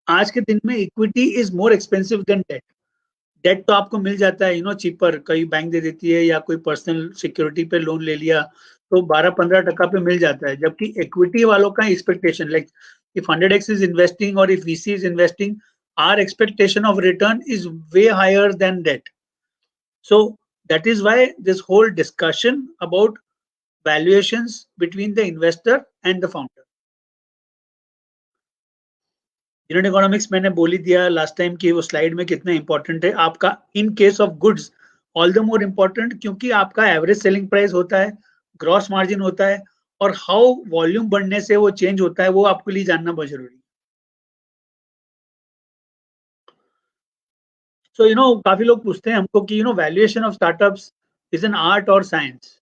आज के दिन में equity is more expensive than debt. Debt तो आपको मिल जाता है cheaper, कई bank दे देती है या कोई पर्सनल सिक्योरिटी पे लोन ले लिया तो 12-15% पे मिल जाता है, जबकि इक्विटी वालों का expectation, like if 100x is investing or if VC is investing, our expectation of return is way higher than debt. So that is why this whole discussion about valuations between the investor and the founder. Unit economics मैंने बोली दिया last time कि वो slide में कितना important है आपका। In case of goods all the more important, क्योंकि आपका एवरेज सेलिंग प्राइस होता है, ग्रॉस मार्जिन होता है, और हाउ वॉल्यूम बढ़ने से वो चेंज होता है वो आपके लिए जानना बहुत जरूरी है। सो काफी लोग पूछते हैं हमको कि valuation of startups is an art और science.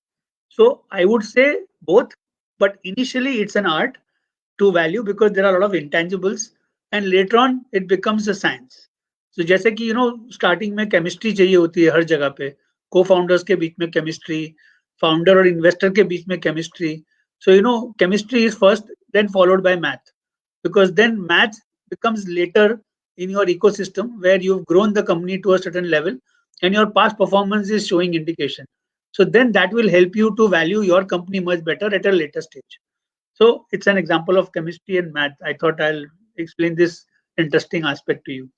So I would say both, but initially it's an art to value because there are a lot of intangibles, and later on it becomes a science. So जैसे कि starting में chemistry चाहिए होती है हर जगह पे, co-founders के बीच में chemistry, founder और investor के बीच में chemistry. So chemistry is first, then followed by math, because then math becomes later in your ecosystem where you've grown the company to a certain level and your past performance is showing indication. So then that will help you to value your company much better at a later stage. So it's an example of chemistry and math. I thought I'll explain this interesting aspect to you.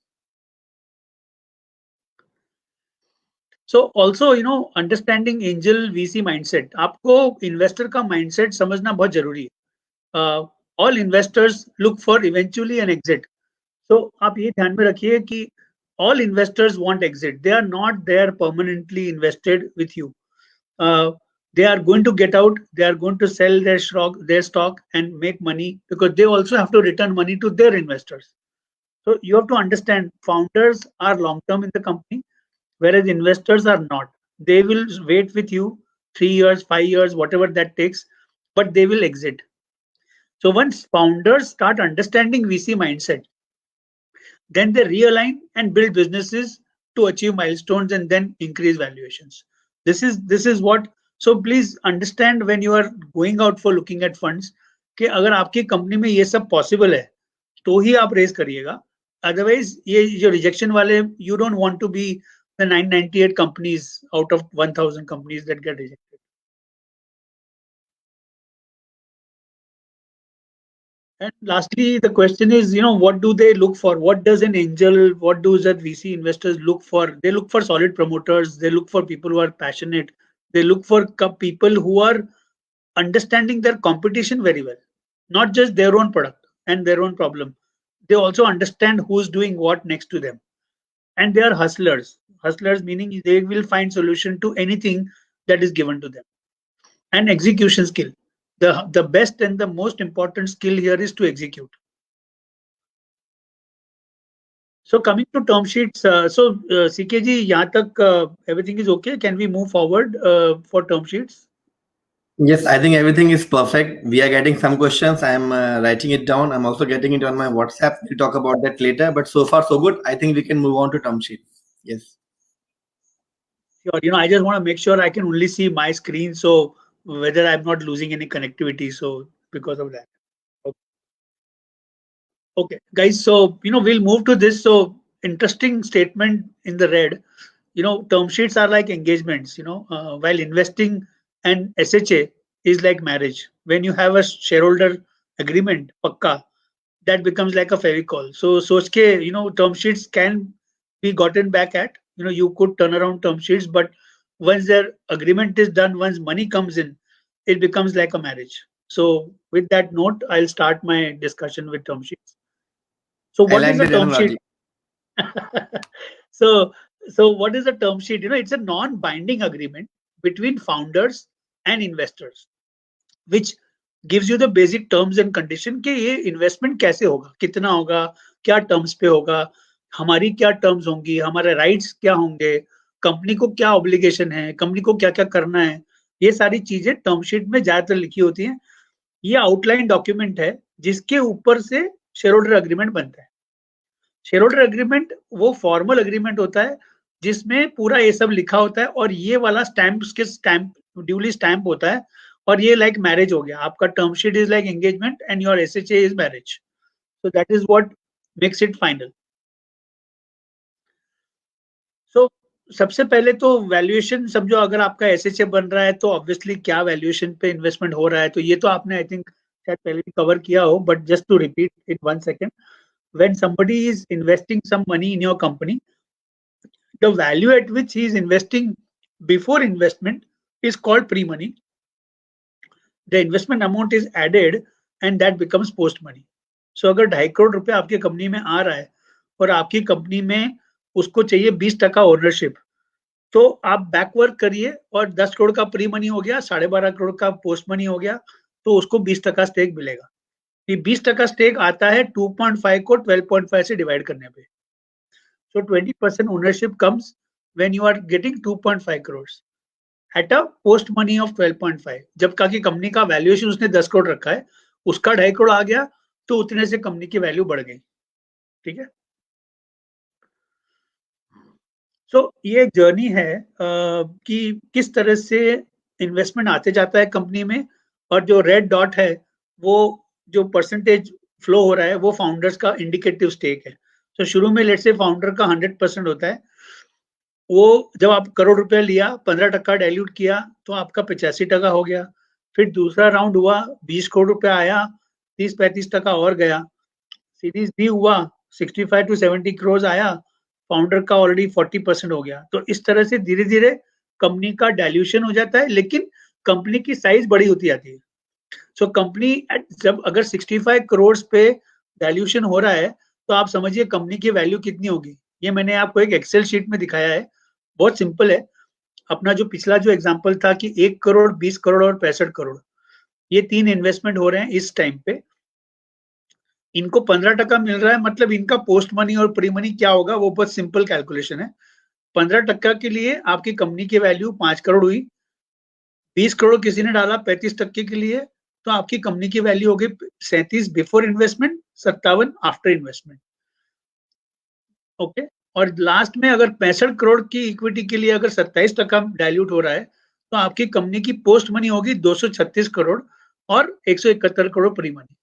So also, understanding angel VC mindset. आपको investor का mindset समझना बहुत जरूरी है. All investors look for eventually an exit. So आप ये ध्यान में रखिए कि all investors want exit. They are not there permanently invested with you. They are going to get out, they are going to sell their stock and make money, because they also have to return money to their investors. So you have to understand, founders are long term in the company, whereas investors are not. They will wait with you 3 years, 5 years, whatever that takes, but they will exit. So once founders start understanding VC mindset, then they realign and build businesses to achieve milestones and then increase valuations. This is what. So please understand when you are going out for looking at funds कि अगर आपकी company में ये सब possible है तो ही आप raise करिएगा, अदरवाइज ये जो रिजेक्शन वाले, you don't want to be the 998 companies out of 1000 companies that get rejected. And lastly, the question is, what do they look for? What does an angel, what do that VC investors look for? They look for solid promoters. They look for people who are passionate. They look for people who are understanding their competition very well, not just their own product and their own problem. They also understand who's doing what next to them. And they are hustlers. Hustlers meaning they will find solution to anything that is given to them. And execution skill. The best and the most important skill here is to execute. So coming to term sheets, CK ji, यहाँ तक everything is okay. Can we move forward for term sheets? Yes, I think everything is perfect. We are getting some questions. I'm writing it down. I'm also getting it on my WhatsApp. We'll talk about that later. But so far, so good. I think we can move on to term sheet. Yes. Sure. I just want to make sure I can only see my screen, so whether I'm not losing any connectivity. So because of that. Okay, guys. So we'll move to this. So interesting statement in the red. Term sheets are like engagements. While investing and SHA is like marriage. When you have a shareholder agreement, pakka, that becomes like a Fevicol. So soch ke, term sheets can be gotten back at. You could turn around term sheets, but once their agreement is done, once money comes in, it becomes like a marriage. So with that note, I'll start my discussion with term sheets. So I what like is a the term analogy. sheet? So what is a term sheet? It's a non-binding agreement between founders and investors, which gives you the basic terms and condition कि ये investment कैसे होगा, कितना होगा, क्या terms पे होगा, हमारी क्या terms होंगी, हमारे rights क्या होंगे, कंपनी को क्या obligation है, कंपनी को क्या क्या करना है, ये सारी चीजें term sheet में ज्यादातर लिखी होती हैं. ये आउटलाइन डॉक्यूमेंट है जिसके ऊपर से शेयरहोल्डर अग्रीमेंट बनता है. शेयरहोल्डर अग्रीमेंट वो फॉर्मल अग्रीमेंट होता है जिसमें पूरा ये सब लिखा होता है और ये वाला स्टैम्प ड्यूली स्टैम्प होता है और ये लाइक मैरिज हो गया. आपका term sheet is like engagement and your SHA is marriage. So that is what makes it final. So सबसे पहले तो वैल्यूएशन समझो. अगर आपका SHA बन रहा है तो ऑब्वियसली क्या वैल्यूएशन पे इन्वेस्टमेंट हो रहा है, तो ये तो आपने आई थिंक शायद पहले भी कवर किया हो, but just to repeat it 1 second. When somebody is investing some money in your company, the value at which he is investing before investment is called pre-money. The investment amount is added and that becomes post money. So अगर 2.5 करोड़ रुपए आपकी company में आ रहा है और आपकी company में उसको चाहिए 20% ओनरशिप, तो आप बैकवर्क करिए और 10 करोड़ का प्री मनी हो गया, 12.5 करोड़ का पोस्ट मनी हो गया, तो उसको 20% स्टेक मिलेगा. ये 20% स्टेक आता है 2.5 को 12.5 से डिवाइड करने पे. So 20% ownership comes when you are getting 2.5 crores at a post money of 12.5. जब की कंपनी का वैल्यूएशन उसने 10 करोड़ रखा है, उसका 2.5 करोड़ आ गया तो उतने से कंपनी की वैल्यू बढ़ गई. ठीक है. सो ये एक जर्नी है कि किस तरह से इन्वेस्टमेंट आते जाता है कंपनी में, और जो रेड डॉट है वो जो परसेंटेज फ्लो हो रहा है वो फाउंडर्स का इंडिकेटिव स्टेक है. तो शुरू में लेट्स से फाउंडर का 100% होता है. वो जब आप करोड़ रुपया लिया, 15% डाइल्यूट किया तो आपका 85% हो गया. फिर दूसरा राउंड हुआ, 20 करोड़ रुपया आया, 30-35% और गया. सीरीज बी हुआ, 65 to 70 करोड़ आया, फाउंडर का ऑलरेडी 40% हो गया. तो इस तरह से धीरे धीरे कंपनी का डाइल्यूशन हो जाता है, लेकिन कंपनी की साइज बड़ी होती जाती है. सो कंपनी जब अगर 65 करोड़ पे डाइल्यूशन हो रहा है तो आप समझिए कंपनी की वैल्यू कितनी होगी. ये मैंने आपको एक एक्सेल शीट में दिखाया है, बहुत सिंपल है. अपना जो पिछला जो एग्जांपल था कि 1 करोड़, 20 करोड़ और 65 करोड़, ये 3 इन्वेस्टमेंट हो रहे हैं इस टाइम पे. इनको 15% मिल रहा है, मतलब इनका पोस्ट मनी और प्री मनी क्या होगा वो बहुत सिंपल कैलकुलेशन है. 15% के लिए आपकी कंपनी की वैल्यू 5 करोड़ हुई. 20 करोड़ किसी ने डाला 35% के लिए, तो आपकी कंपनी की वैल्यू होगी 37 before investment, 57 after investment. Okay. और लास्ट में अगर 65 करोड़ की इक्विटी के लिए अगर 27% डाइल्यूट हो रहा है तो आपकी कंपनी की पोस्ट मनी होगी 236 करोड़ और 171 crore pre money.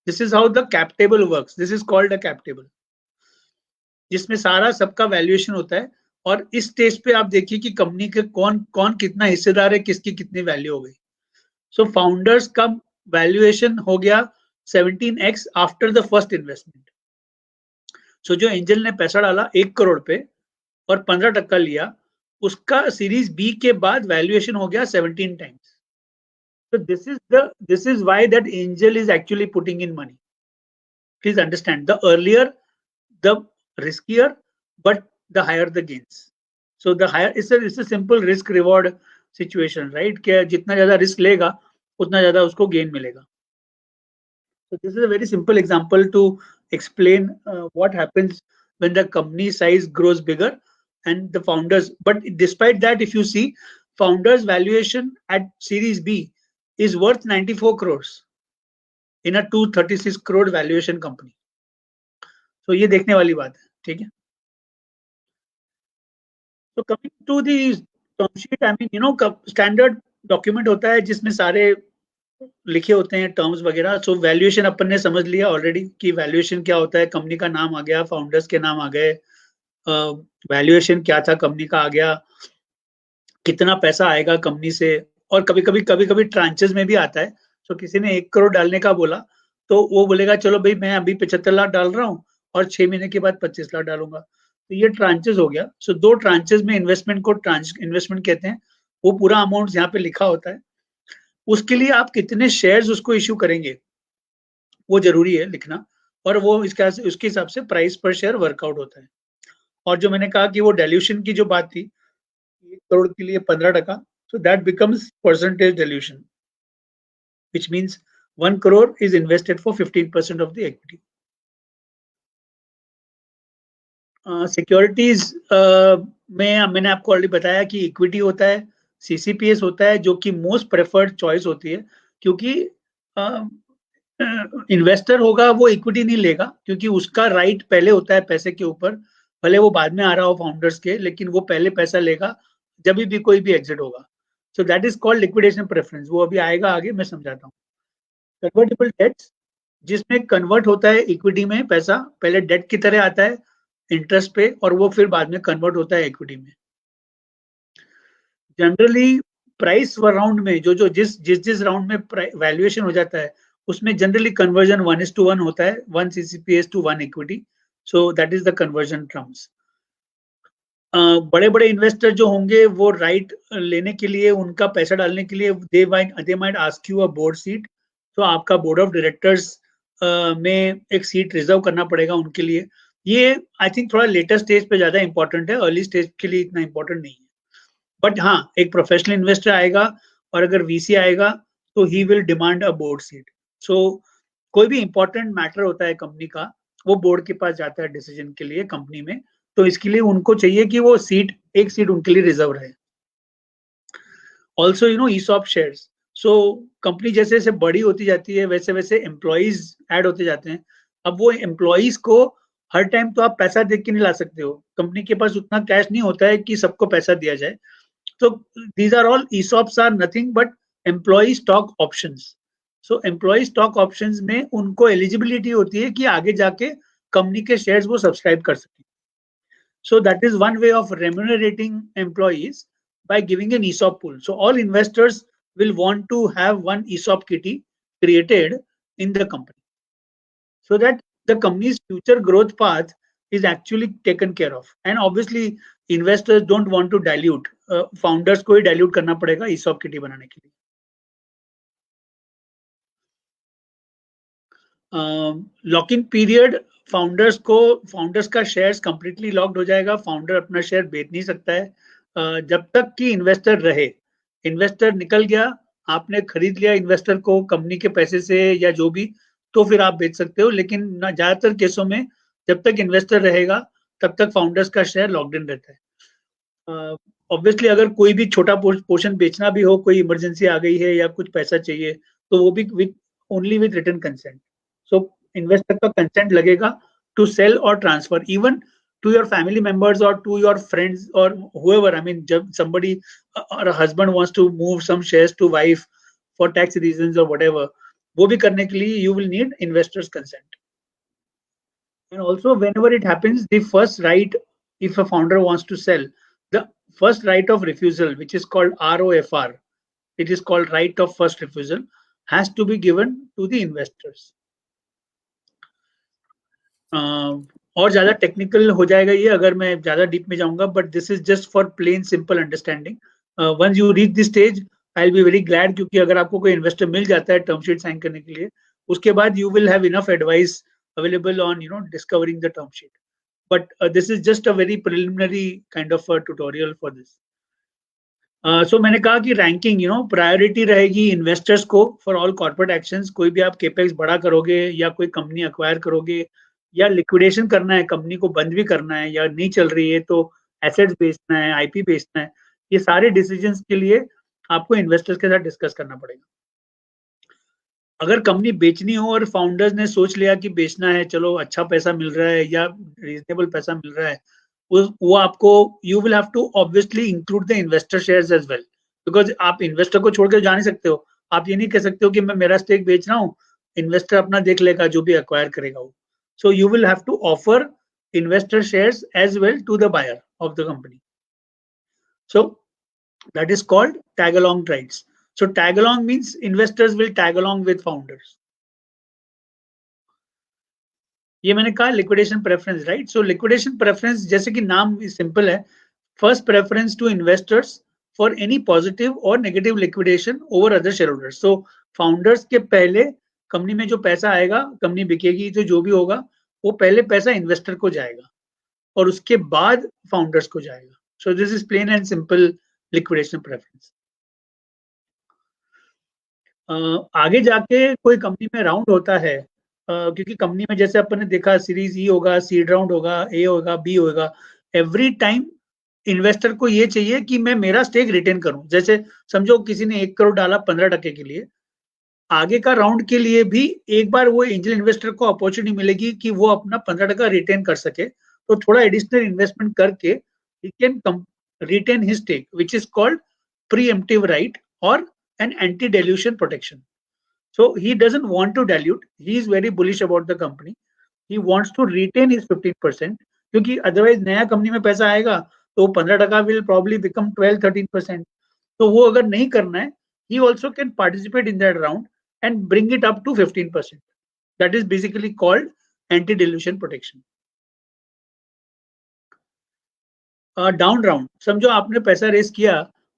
This is how the cap table works. This is called a cap table, जिसमें सारा सबका वैल्यूएशन होता है. और इस स्टेज पे आप देखिए कि कंपनी के कौन कौन कितना हिस्सेदार है, किसकी कितनी वैल्यू हो गई. सो फाउंडर्स का वैल्यूएशन हो गया 17x after the first investment. So जो एंजल ने पैसा डाला 1 करोड़ पे और 15% लिया, उसका सीरीज बी के बाद वैल्यूएशन हो गया 17 times. So this is why that angel is actually putting in money. Please understand, the earlier the riskier, but the higher the gains. So the higher, it's a simple risk reward situation, right? कि जितना ज्यादा risk लेगा उतना ज्यादा उसको gain मिलेगा. So this is a very simple example to explain what happens when the company size grows bigger and the founders. But despite that, if you see, founders valuation at series B is worth 94 crores in a 236 crore valuation company. So ये देखने वाली बात है, ठीक है? So coming to the term sheet, I mean, you know, standard document होता है जिसमें सारे लिखे होते हैं टर्म्स वगैरह. सो वैल्यूएशन अपन ने समझ लिया ऑलरेडी कि वैल्यूएशन क्या होता है. कंपनी का नाम आ गया, फाउंडर्स के नाम आ गए, वैल्यूएशन क्या था कंपनी का आ गया, कितना पैसा आएगा कंपनी से. और कभी कभी ट्रांचेस में भी आता है. सो किसी ने 1 करोड़ डालने का बोला तो वो बोलेगा चलो भाई मैं अभी 75 लाख डाल रहा हूँ और 6 महीने के बाद 25 लाख डालूंगा. तो ये ट्रांचेस हो गया. सो 2 ट्रांचेस में इन्वेस्टमेंट को इन्वेस्टमेंट कहते हैं. वो पूरा अमाउंट यहाँ पे लिखा होता है. उसके लिए आप कितने शेयर्स उसको इश्यू करेंगे वो जरूरी है लिखना, और वो उसके हिसाब से प्राइस पर शेयर वर्कआउट होता है. और जो मैंने कहा कि वो डाइल्यूशन की जो बात थी 1 करोड़ के लिए 15%, so that becomes percentage dilution, which means 1 crore is invested for 15% of the equity. Securities में मैंने आपको ऑलरेडी बताया कि इक्विटी होता है, सीसीपीएस होता है जो कि मोस्ट प्रेफर्ड चॉइस होती है, क्योंकि इन्वेस्टर होगा वो इक्विटी नहीं लेगा क्योंकि उसका राइट पहले होता है पैसे के ऊपर, भले वो बाद में आ रहा हो फाउंडर्स के, लेकिन वो पहले पैसा लेगा जब भी कोई भी एग्जिट होगा. सो that is called liquidation preference. वो अभी आएगा आगे, मैं समझाता हूँ. कन्वर्टेबल डेट्स जिसमें कन्वर्ट होता है इक्विटी में पैसा, पहले डेट की तरह आता है इंटरेस्ट पे और वो फिर बाद में कन्वर्ट होता है इक्विटी में. जनरली प्राइस राउंड में जो जिस राउंड में वैल्यूएशन हो जाता है उसमें जनरली कन्वर्जन 1:1 होता है, 1 CCPS to 1 equity. So that is the conversion terms. बड़े बड़े इन्वेस्टर जो होंगे वो राइट लेने के लिए, उनका पैसा डालने के लिए they might ask you a board seat. तो आपका बोर्ड ऑफ डायरेक्टर्स में एक सीट रिजर्व करना पड़ेगा उनके लिए. ये आई थिंक थोड़ा लेटर स्टेज पे ज्यादा इंपॉर्टेंट है, अर्ली स्टेज के लिए इतना इंपॉर्टेंट नहीं है. बट हाँ, एक प्रोफेशनल इन्वेस्टर आएगा और अगर वीसी आएगा तो he will demand a board seat. So कोई भी इंपॉर्टेंट मैटर होता है कंपनी का वो बोर्ड के पास जाता है डिसीजन के लिए कंपनी में. तो इसके लिए उनको चाहिए कि वो एक सीट उनके लिए रिजर्व रहे. Also you know ESOP shares. So company जैसे जैसे बड़ी होती जाती है वैसे वैसे एम्प्लॉइज ऐड होते जाते हैं. अब वो एम्प्लॉइज को हर टाइम तो आप पैसा देख के नहीं ला सकते हो, कंपनी के पास उतना कैश नहीं होता है कि सबको पैसा दिया जाए. तो these are all ESOPs are nothing but employee stock options. So employee stock options में उनको एलिजिबिलिटी होती है कि आगे जाके कंपनी के शेयर्स वो सब्सक्राइब कर सकें. So that is one way of remunerating employees by giving an ESOP pool. So all investors will want to have one ESOP kitty created in the company so that the company's future growth path is actually taken care of. And obviously investors don't want to dilute. Founders को ही dilute करना पड़ेगा ESOP kitty बनाने के लिए. Lock-in period founders का shares completely locked हो जाएगा. Founder अपना शेयर बेच नहीं सकता है जब तक कि इन्वेस्टर रहे. इन्वेस्टर निकल गया, आपने खरीद लिया इन्वेस्टर को कंपनी के पैसे से या जो भी, तो फिर आप बेच सकते हो. लेकिन ज्यादातर केसों में जब तक इन्वेस्टर रहेगा तब तक फाउंडर्स का शेयर लॉक्ड इन रहता है. ऑब्वियसली अगर कोई भी छोटा पोर्शन बेचना भी हो, कोई इमरजेंसी आ गई है या कुछ पैसा चाहिए, तो वो भी only with written consent. So investor का कंसेंट लगेगा टू सेल और transfer even to your family members और टू योर फ्रेंड्स और whoever. I mean, जब somebody or a husband wants to move some shares to wife for tax reasons or whatever, वो भी करने के लिए you will need investors consent. And also whenever it happens, the first right, if a founder wants to sell, the first right of refusal, which is called ROFR, it is called right of first refusal, has to be given to the investors. और ज्यादा technical हो जाएगा ये अगर मैं ज्यादा deep में जाऊंगा, but this is just for plain simple understanding. Once you reach this stage I will be very glad, क्योंकि अगर आपको कोई इन्वेस्टर मिल जाता है टर्म शीट साइन करने के लिए, उसके बाद you will have enough advice available on discovering the term sheet. But this is just a very preliminary kind of a tutorial for this. So मैंने कहा कि रैंकिंग प्रायोरिटी रहेगी इन्वेस्टर्स को फॉर ऑल कॉर्पोरेट एक्शंस. कोई भी आप capex बड़ा करोगे या कोई कंपनी अक्वायर करोगे या लिक्विडेशन करना है, कंपनी को बंद भी करना है या नहीं चल रही है तो एसेट्स बेचना है, आईपी बेचना है, ये सारे डिसीजंस के लिए आपको इन्वेस्टर्स के साथ डिस्कस करना पड़ेगा. अगर कंपनी बेचनी हो और फाउंडर्स ने सोच लिया कि बेचना है, चलो अच्छा पैसा मिल रहा है या रीजनेबल पैसा मिल रहा है, वो आपको you will have to obviously include the investor shares as well, because आप इन्वेस्टर को छोड़ के जा नहीं सकते हो. आप ये नहीं कह सकते हो कि मैं मेरा स्टेक बेच रहा हूँ, इन्वेस्टर अपना देख लेगा जो भी एक्वायर करेगा वो. So you will have to offer investor shares as well to the buyer of the company. So that is called tag along rights. So tag along means investors will tag along with founders. ये मैंने कहा liquidation preference, right? So liquidation preference जैसे कि नाम simple है, first preference to investors for any positive or negative liquidation over other shareholders. So founders के पहले company में जो पैसा आएगा, कंपनी बिकेगी तो जो भी होगा वो पहले पैसा इन्वेस्टर को जाएगा और उसके बाद फाउंडर्स को जाएगा. So this is plain and simple liquidation preference. आगे जाके कोई कंपनी में राउंड होता है, क्योंकि कंपनी में जैसे अपन ने देखा सीरीज ई होगा, सीड राउंड होगा, ए होगा, बी होगा. एवरी टाइम इन्वेस्टर को ये चाहिए कि मैं मेरा स्टेक रिटेन करूं. जैसे समझो किसी ने 1 करोड़ डाला 15% के लिए, आगे का राउंड के लिए भी एक बार वो एंजल इन्वेस्टर को अपॉर्चुनिटी मिलेगी कि वो अपना 15% रिटेन कर सके, तो थोड़ा एडिशनल इन्वेस्टमेंट करके he can retain his stake, which is called preemptive right or an anti-dilution protection. So he doesn't want to dilute. He is very bullish about the company. He wants to retain his 15%, क्योंकि otherwise नया company में पैसा आएगा तो 15% will probably become 12-13%. तो वो अगर नहीं करना है, he also can participate in that round and bring it up to 15%. That is basically called anti-dilution protection. Down round, समझो आपने पैसा रेस किया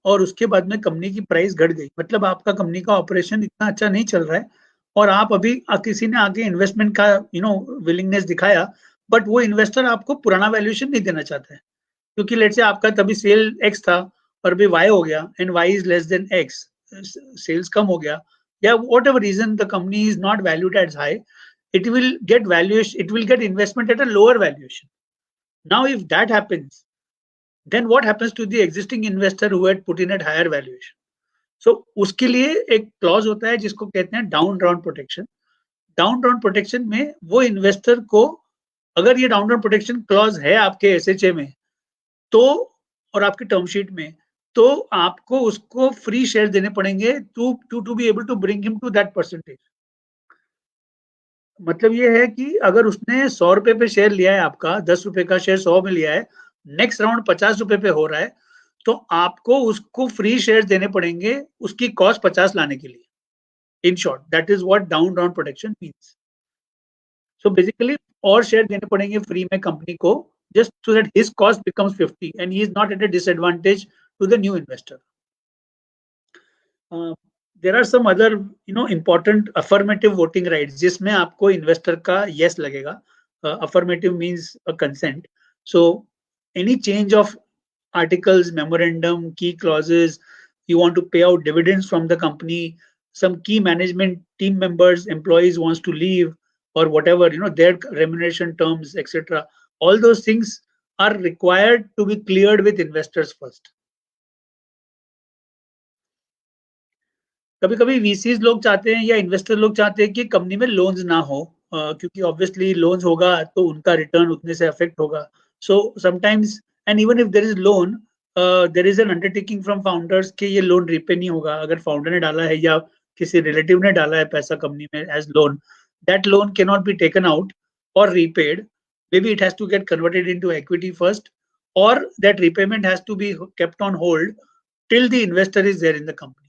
और उसके बाद में कंपनी की प्राइस घट गई, मतलब आपका कंपनी का ऑपरेशन इतना अच्छा नहीं चल रहा है और आप अभी किसी ने आगे इन्वेस्टमेंट का विलिंगनेस दिखाया, बट वो इन्वेस्टर आपको पुराना वैल्यूएशन नहीं देना चाहता है, क्योंकि लेट्स से आपका तभी सेल एक्स था और अभी वाई हो गया and Y is less than X, sales कम हो गया या whatever reason the company is not valued as high, it will get investment at a lower valuation. Now if that happens, then what happens to the existing investor who had put in at higher valuation? So उसके लिए एक clause होता है जिसको कहते हैं down round protection. Down round protection में वो इन्वेस्टर को, अगर ये डाउन राउंड प्रोटेक्शन क्लॉज है आपके एसएचए में तो और आपके टर्म शीट में, तो आपको उसको फ्री शेयर देने पड़ेंगे to be able to bring him to that percentage. मतलब ये है कि अगर उसने 100 रुपए पे शेयर लिया है, आपका 10 रुपए का शेयर 100 में लिया है, नेक्स्ट राउंड 50 रुपए पे हो रहा है, तो आपको उसको फ्री शेयर देने पड़ेंगे उसकी कॉस्ट 50 लाने के लिए. In short that is what down round protection means. So basically और शेयर देने पड़ेंगे फ्री में कंपनी को, just so that his cost becomes 50 and he is not at a disadvantage to the new investor. There are some other important affirmative voting rights जिसमें आपको investor का yes लगेगा. Affirmative means a consent. So any change of articles, memorandum, key clauses, you want to pay out dividends from the company, some key management team members, employees wants to leave or whatever, their remuneration terms, etc. All those things are required to be cleared with investors first. कभी कभी VCs लोग चाहते हैं या investor लोग चाहते हैं कि कंपनी में लोन्स ना हो, क्योंकि ऑब्वियसली लोन्स होगा तो उनका रिटर्न उतने से अफेक्ट होगा. So sometimes and even if there is loan, there is an undertaking from founders कि ये लोन रिपे नहीं होगा. अगर फाउंडर ने डाला है या किसी रिलेटिव ने डाला है पैसा कंपनी में as loan, that loan can not be taken out और repaid. Maybe it has to get converted into equity first, or that repayment has to be kept on hold till the investor is there in the company.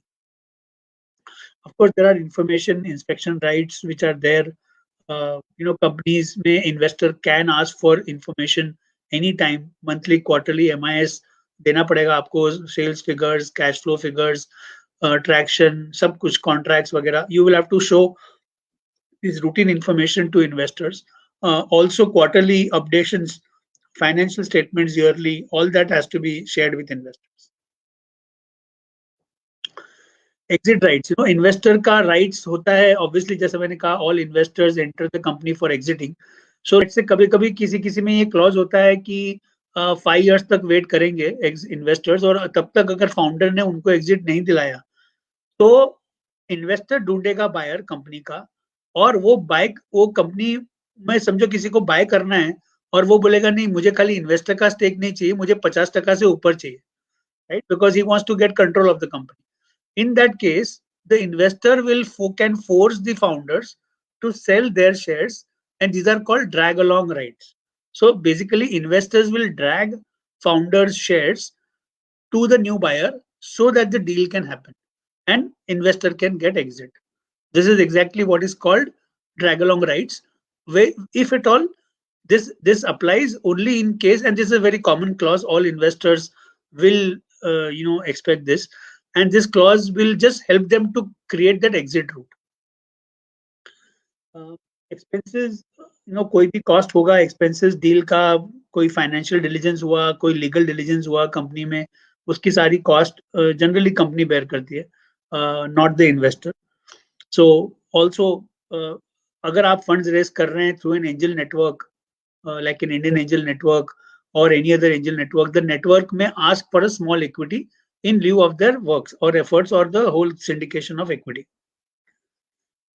Of course, there are information inspection rights which are there. companies में investor can ask for information anytime, monthly, quarterly, MIS देना पड़ेगा आपको, sales figures, cash flow figures, traction, सब कुछ contracts वगैरह. You will have to show this routine information to investors. Also quarterly updations, financial statements yearly, all that has to be shared with investors. Exit rights, investor का rights होता है, obviously जैसे मैंने कहा, all investors enter the company for exiting. So let's say कभी-कभी किसी में ये clause होता है कि 5 years तक wait करेंगे investors, और तब तक अगर founder ने उनको exit नहीं दिलाया तो investor ढूंढेगा buyer company का, और वो company में समझो किसी को buy करना है और वो बोलेगा नहीं मुझे खाली investor का stake नहीं चाहिए, मुझे 50% से ऊपर चाहिए, right? Because he wants to get control of the company. In that case, the investor can force the founders to sell their shares, and these are called drag along rights. So basically, investors will drag founders' shares to the new buyer so that the deal can happen and investor can get exit. This is exactly what is called drag along rights. Where, if at all, this applies only in case, and this is a very common clause, all investors will expect this, and this clause will just help them to create that exit route. Expenses, कोई भी cost होगा, expenses deal का, कोई financial diligence हुआ, कोई legal diligence हुआ company में, उसकी सारी cost generally company bear करती है, not the investor. So also अगर आप funds raise कर रहे हैं through an angel network, like an Indian angel network or any other angel network, the network may ask for a small equity in lieu of their works or efforts or the whole syndication of equity.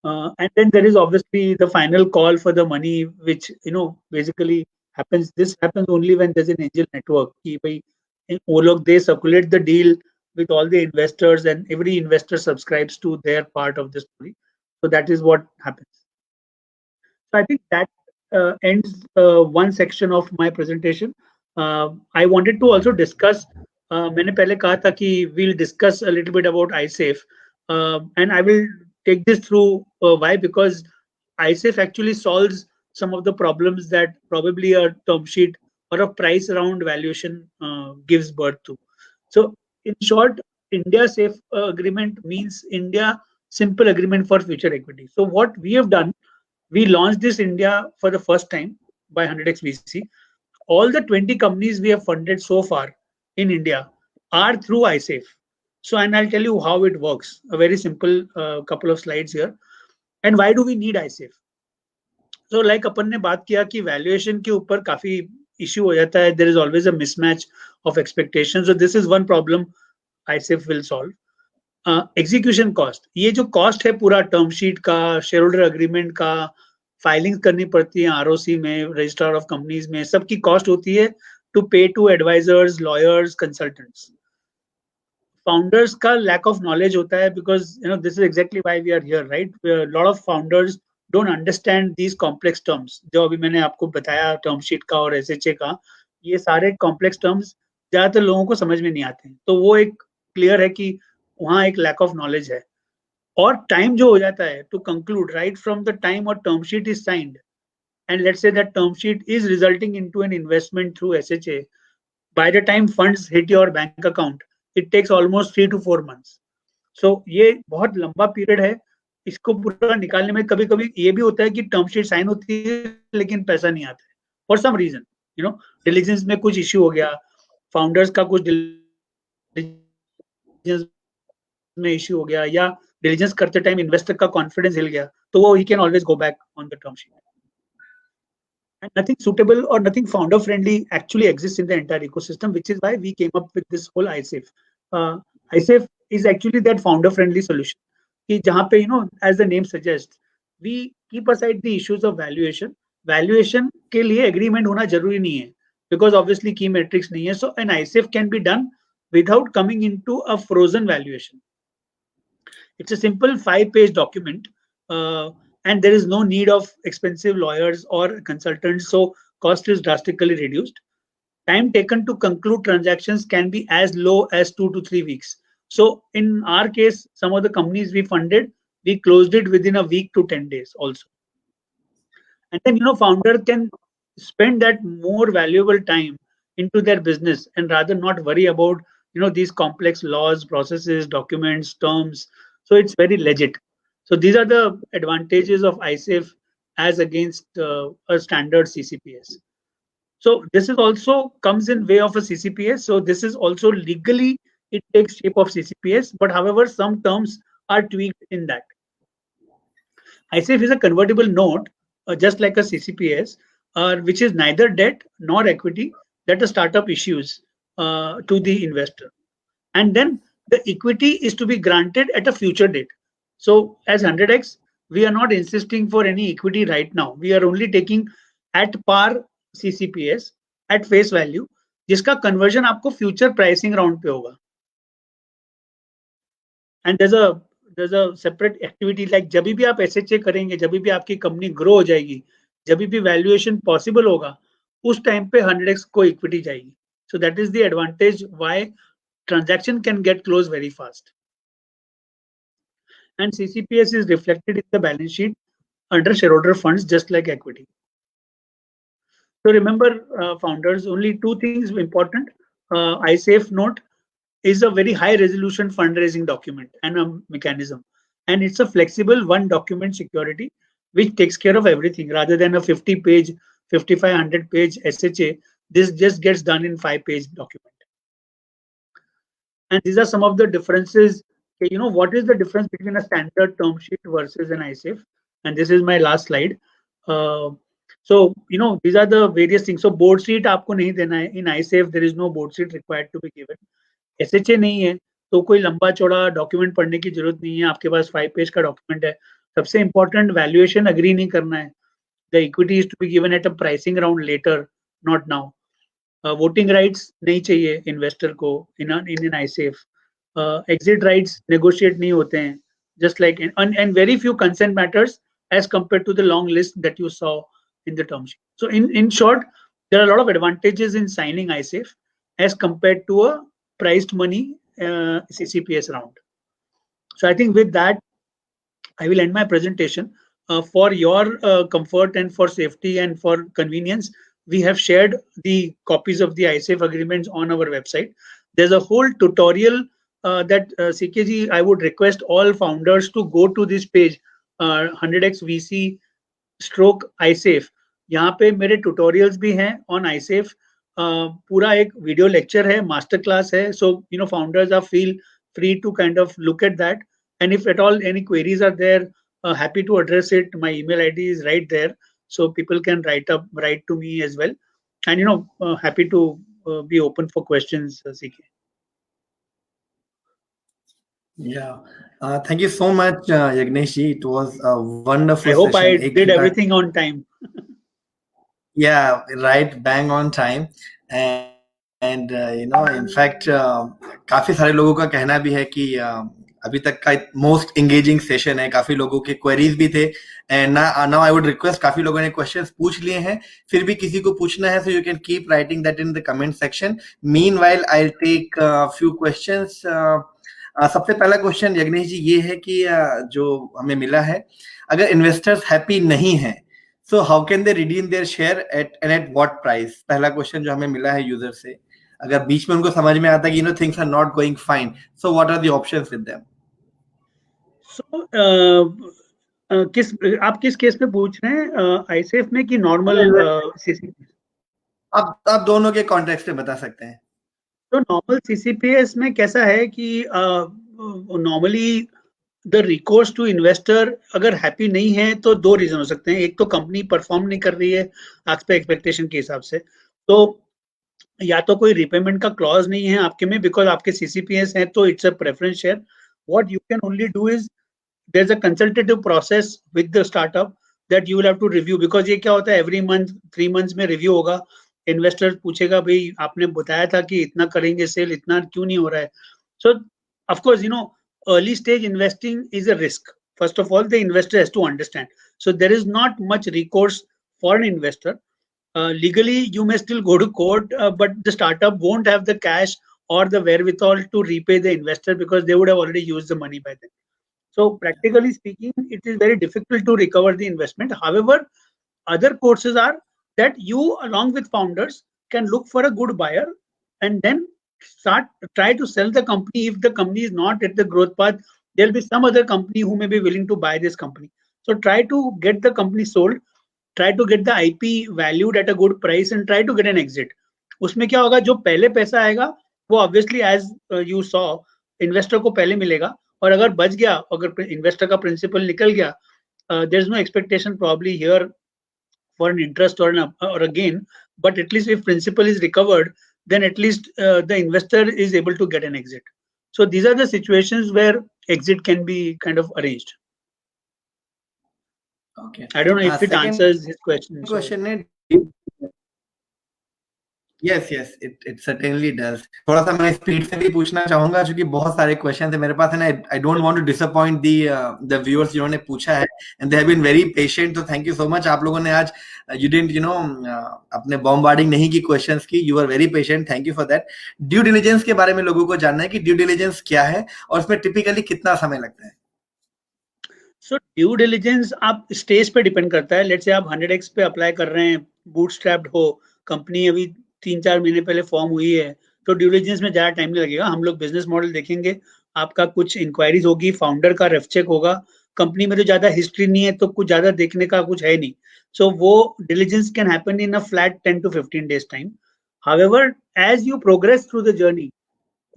And then there is obviously the final call for the money, which basically happens. This happens only when there's an angel network. They circulate the deal with all the investors, and every investor subscribes to their part of the story. So that is what happens. So I think that ends one section of my presentation. I wanted to also discuss. मैंने पहले कहा था कि we'll discuss a little bit about iSafe, and I will take this through. Why? Because iSafe actually solves some of the problems that probably a term sheet or a price around valuation gives birth to. So in short, India Safe Agreement means India Simple Agreement for Future Equity. So what we have done, we launched this India for the first time by 100x VC. All the 20 companies we have funded so far in India are through iSafe. So, and I'll tell you how it works. A very simple couple of slides here. And why do we need iSafe? So, like अपन ने बात किया कि valuation के ऊपर काफी issue हो जाता है. There is always a mismatch of expectations. So, this is one problem iSafe will solve. Execution cost. ये जो cost है पूरा term sheet का, shareholder agreement का, filings करनी पड़ती है ROC में, registrar of companies में, सबकी cost होती है to pay to advisors, lawyers, consultants. Founders का lack of knowledge होता है, because this is exactly why we are here, right? A lot of founders don't understand these complex terms. जो अभी मैंने आपको बताया term sheet का और SHA का, ये सारे complex terms ज्यादातर लोगों को समझ में नहीं आते हैं. तो वो एक clear है कि वहाँ एक lack of knowledge है. और time जो हो जाता है to conclude, right from the time or term sheet is signed, and let's say that term sheet is resulting into an investment through SHA, by the time funds hit your bank account, it takes almost 3 to 4 months. So ये बहुत लंबा period है. इसको पूरा निकालने में कभी-कभी ये भी होता है कि term sheet sign होती है लेकिन पैसा नहीं आता है for some reason. Diligence में कुछ issue हो गया, founders का कुछ diligence में issue हो गया, या diligence करते time investor का confidence हिल गया, तो वो he can always go back on the term sheet. And nothing suitable or nothing founder friendly actually exists in the entire ecosystem, which is why we came up with this whole iSafe. iSafe is actually that founder friendly solution. कि जहाँ पे as the name suggests, we keep aside the issues of valuation. Valuation के लिए agreement होना जरूरी नहीं है, because obviously key metrics नहीं है. So an iSafe can be done without coming into a frozen valuation. It's a simple 5-page document, and there is no need of expensive lawyers or consultants, so cost is drastically reduced. Time taken to conclude transactions can be as low as 2 to 3 weeks. So in our case, some of the companies we funded, we closed it within a week to 10 days also. And then, founder can spend that more valuable time into their business and rather not worry about, these complex laws, processes, documents, terms. So it's very legit. So these are the advantages of iSafe as against a standard CCPS. So this is also comes in way of a CCPS. So this is also legally, it takes shape of CCPS, but however, some terms are tweaked in that. iSafe is a convertible note, just like a CCPS, which is neither debt nor equity that a startup issues to the investor. And then the equity is to be granted at a future date. So as 100x, we are not insisting for any equity right now. We are only taking at par CCPS at face value, जिसका conversion आपको future pricing round पे होगा. And there's a separate activity like जब भी आप SHA करेंगे, जब भी आपकी कंपनी ग्रो हो जाएगी, जब भी वैल्यूएशन पॉसिबल होगा, उस टाइम पे 100x को इक्विटी जाएगी. So that is the advantage why transaction can get closed very fast. And CCPS is reflected in the balance sheet under shareholder funds, just like equity. So remember, founders, only two things important. iSafe note is a very high resolution fundraising document and a mechanism. And it's a flexible one document security, which takes care of everything rather than a 50 page, 5500 page SHA. This just gets done in 5-page document. And these are some of the differences. What is the difference between a standard term sheet versus an iSafe? And this is my last slide. So, these are the various things. So board seat आपको नहीं देना है. In iSafe, there is no board seat required to be given. SHA नहीं है, तो कोई लंबा चौड़ा डॉक्यूमेंट पढ़ने की जरूरत नहीं है. आपके पास 5 पेज का डॉक्यूमेंट है. सबसे इंपॉर्टेंट वैल्यूएशन अग्री नहीं करना है. The equity is to be given at a pricing round later, not now. Voting rights नहीं चाहिए इन्वेस्टर को in an iSafe. Exit rights negotiate नहीं होते हैं. Just like and very few consent matters as compared to the long list that you saw in the term sheet. So in short, there are a lot of advantages in signing iSafe as compared to a priced money CCPS round. So I think with that, I will end my presentation. For your comfort and for safety and for convenience, we have shared the copies of the iSafe agreements on our website. There's a whole tutorial that CKG, I would request all founders to go to this page, 100x VC stroke iSafe. यहाँ पे मेरे tutorials भी हैं on iSafe. पूरा एक video lecture है, master class है. So, founders are feel free to kind of look at that. And if at all any queries are there, happy to address it. My email ID is right there. So people can write to me as well. And, happy to be open for questions, CK. Yeah. Thank you so much, Yagnesh ji. It was a wonderful I hope session. I did everything on time. Yeah, right, bang on time. And in fact, काफी सारे लोगों का कहना भी है कि अभी तक का मोस्ट एंगेजिंग सेशन है. काफी लोगों के क्वेरीज भी थे. And now I would request, काफी लोगों ने क्वेश्चंस पूछ लिए हैं, फिर भी किसी को पूछना है, so you can keep writing that in the comment section. Meanwhile I will take few questions. सबसे पहला क्वेश्चन यज्ञेश जी ये है कि जो हमें मिला है, अगर इन्वेस्टर्स हैप्पी नहीं है, so how can they redeem their share at what price? पहला क्वेश्चन जो हमें मिला है यूजर से. अगर बीच में उनको समझ में आता है कि things are not going fine, so what are the options with them? So आप किस केस पे पूछ रहे हैं, iSafe में कि नॉर्मल CCPS? आप दोनों के कॉन्टेक्स्ट में बता सकते हैं. तो नॉर्मल CCPS में कैसा है कि normally the recourse to investor अगर हैप्पी नहीं है तो दो रीजन हो सकते हैं. एक तो कंपनी परफॉर्म नहीं कर रही है आज पे एक्सपेक्टेशन के हिसाब से, तो या तो कोई रिपेमेंट का क्लॉज नहीं है आपके में, बिकॉज आपके CCPS है तो it's a preference share. What you can only do is there is a consultative process with the startup that you will have to review, because ये क्या होता है, एवरी मंथ 3 months में रिव्यू होगा. Investor पूछेगा भाई आपने बताया था कि इतना करेंगे सेल, इतना क्यों नहीं हो रहा है. सो of course early stage investing is a risk. First of all, the investor has to understand. So there is not much recourse for an investor. Legally, you may still go to court, but the startup won't have the cash or the wherewithal to repay the investor because they would have already used the money by then. So practically speaking, it is very difficult to recover the investment. However, other courses are that you, along with founders, can look for a good buyer and then try to sell the company. If the company is not at the growth path, there'll be some other company who may be willing to buy this company. So try to get the company sold, try to get the IP valued at a good price and try to get an exit. उसमें क्या होगा, जो पहले पैसा आएगा वो obviously as you saw investor को पहले मिलेगा, और अगर बच गया, अगर इन्वेस्टर का प्रिंसिपल निकल गया, there is no expectation probably here for an interest or a gain, but at least if principal is recovered, then at least the investor is able to get an exit. So these are the situations where exit can be kind of arranged. Okay. I don't know if it Second answers his question. question है, yes, it certainly does. थोड़ा सा मैं speed से भी पूछना चाहूंगा क्योंकि बहुत सारे क्वेश्चन है मेरे पास है ना. I don't want to disappoint the viewers जिन्होंने पूछा है, and they have been very patient. तो thank you so much. आप लोगों ने आज you didn't अपने bombarding नहीं की questions की. You were very patient. Thank you for that. Due diligence के बारे में लोगों को जानना है कि due diligence क्या है और उसमें typically कितना समय लगता है. So ड्यू डिलिजेंस आप स्टेज पे डिपेंड करता है. लेट्स से आप 100x पे अप्लाई कर रहे हैं, बूटस्ट्रैप्ड हो, कंपनी अभी 3-4 महीने पहले फॉर्म हुई है, तो ड्यू डिलिजेंस में ज्यादा टाइम नहीं लगेगा. हम लोग बिजनेस मॉडल देखेंगे, आपका कुछ इंक्वायरीज होगी, फाउंडर का रेफ चेक होगा, कंपनी में तो ज्यादा हिस्ट्री नहीं है तो कुछ ज्यादा देखने का कुछ है नहीं. सो वो diligence can happen in a flat 10 to 15 days time. However as you progress through the journey,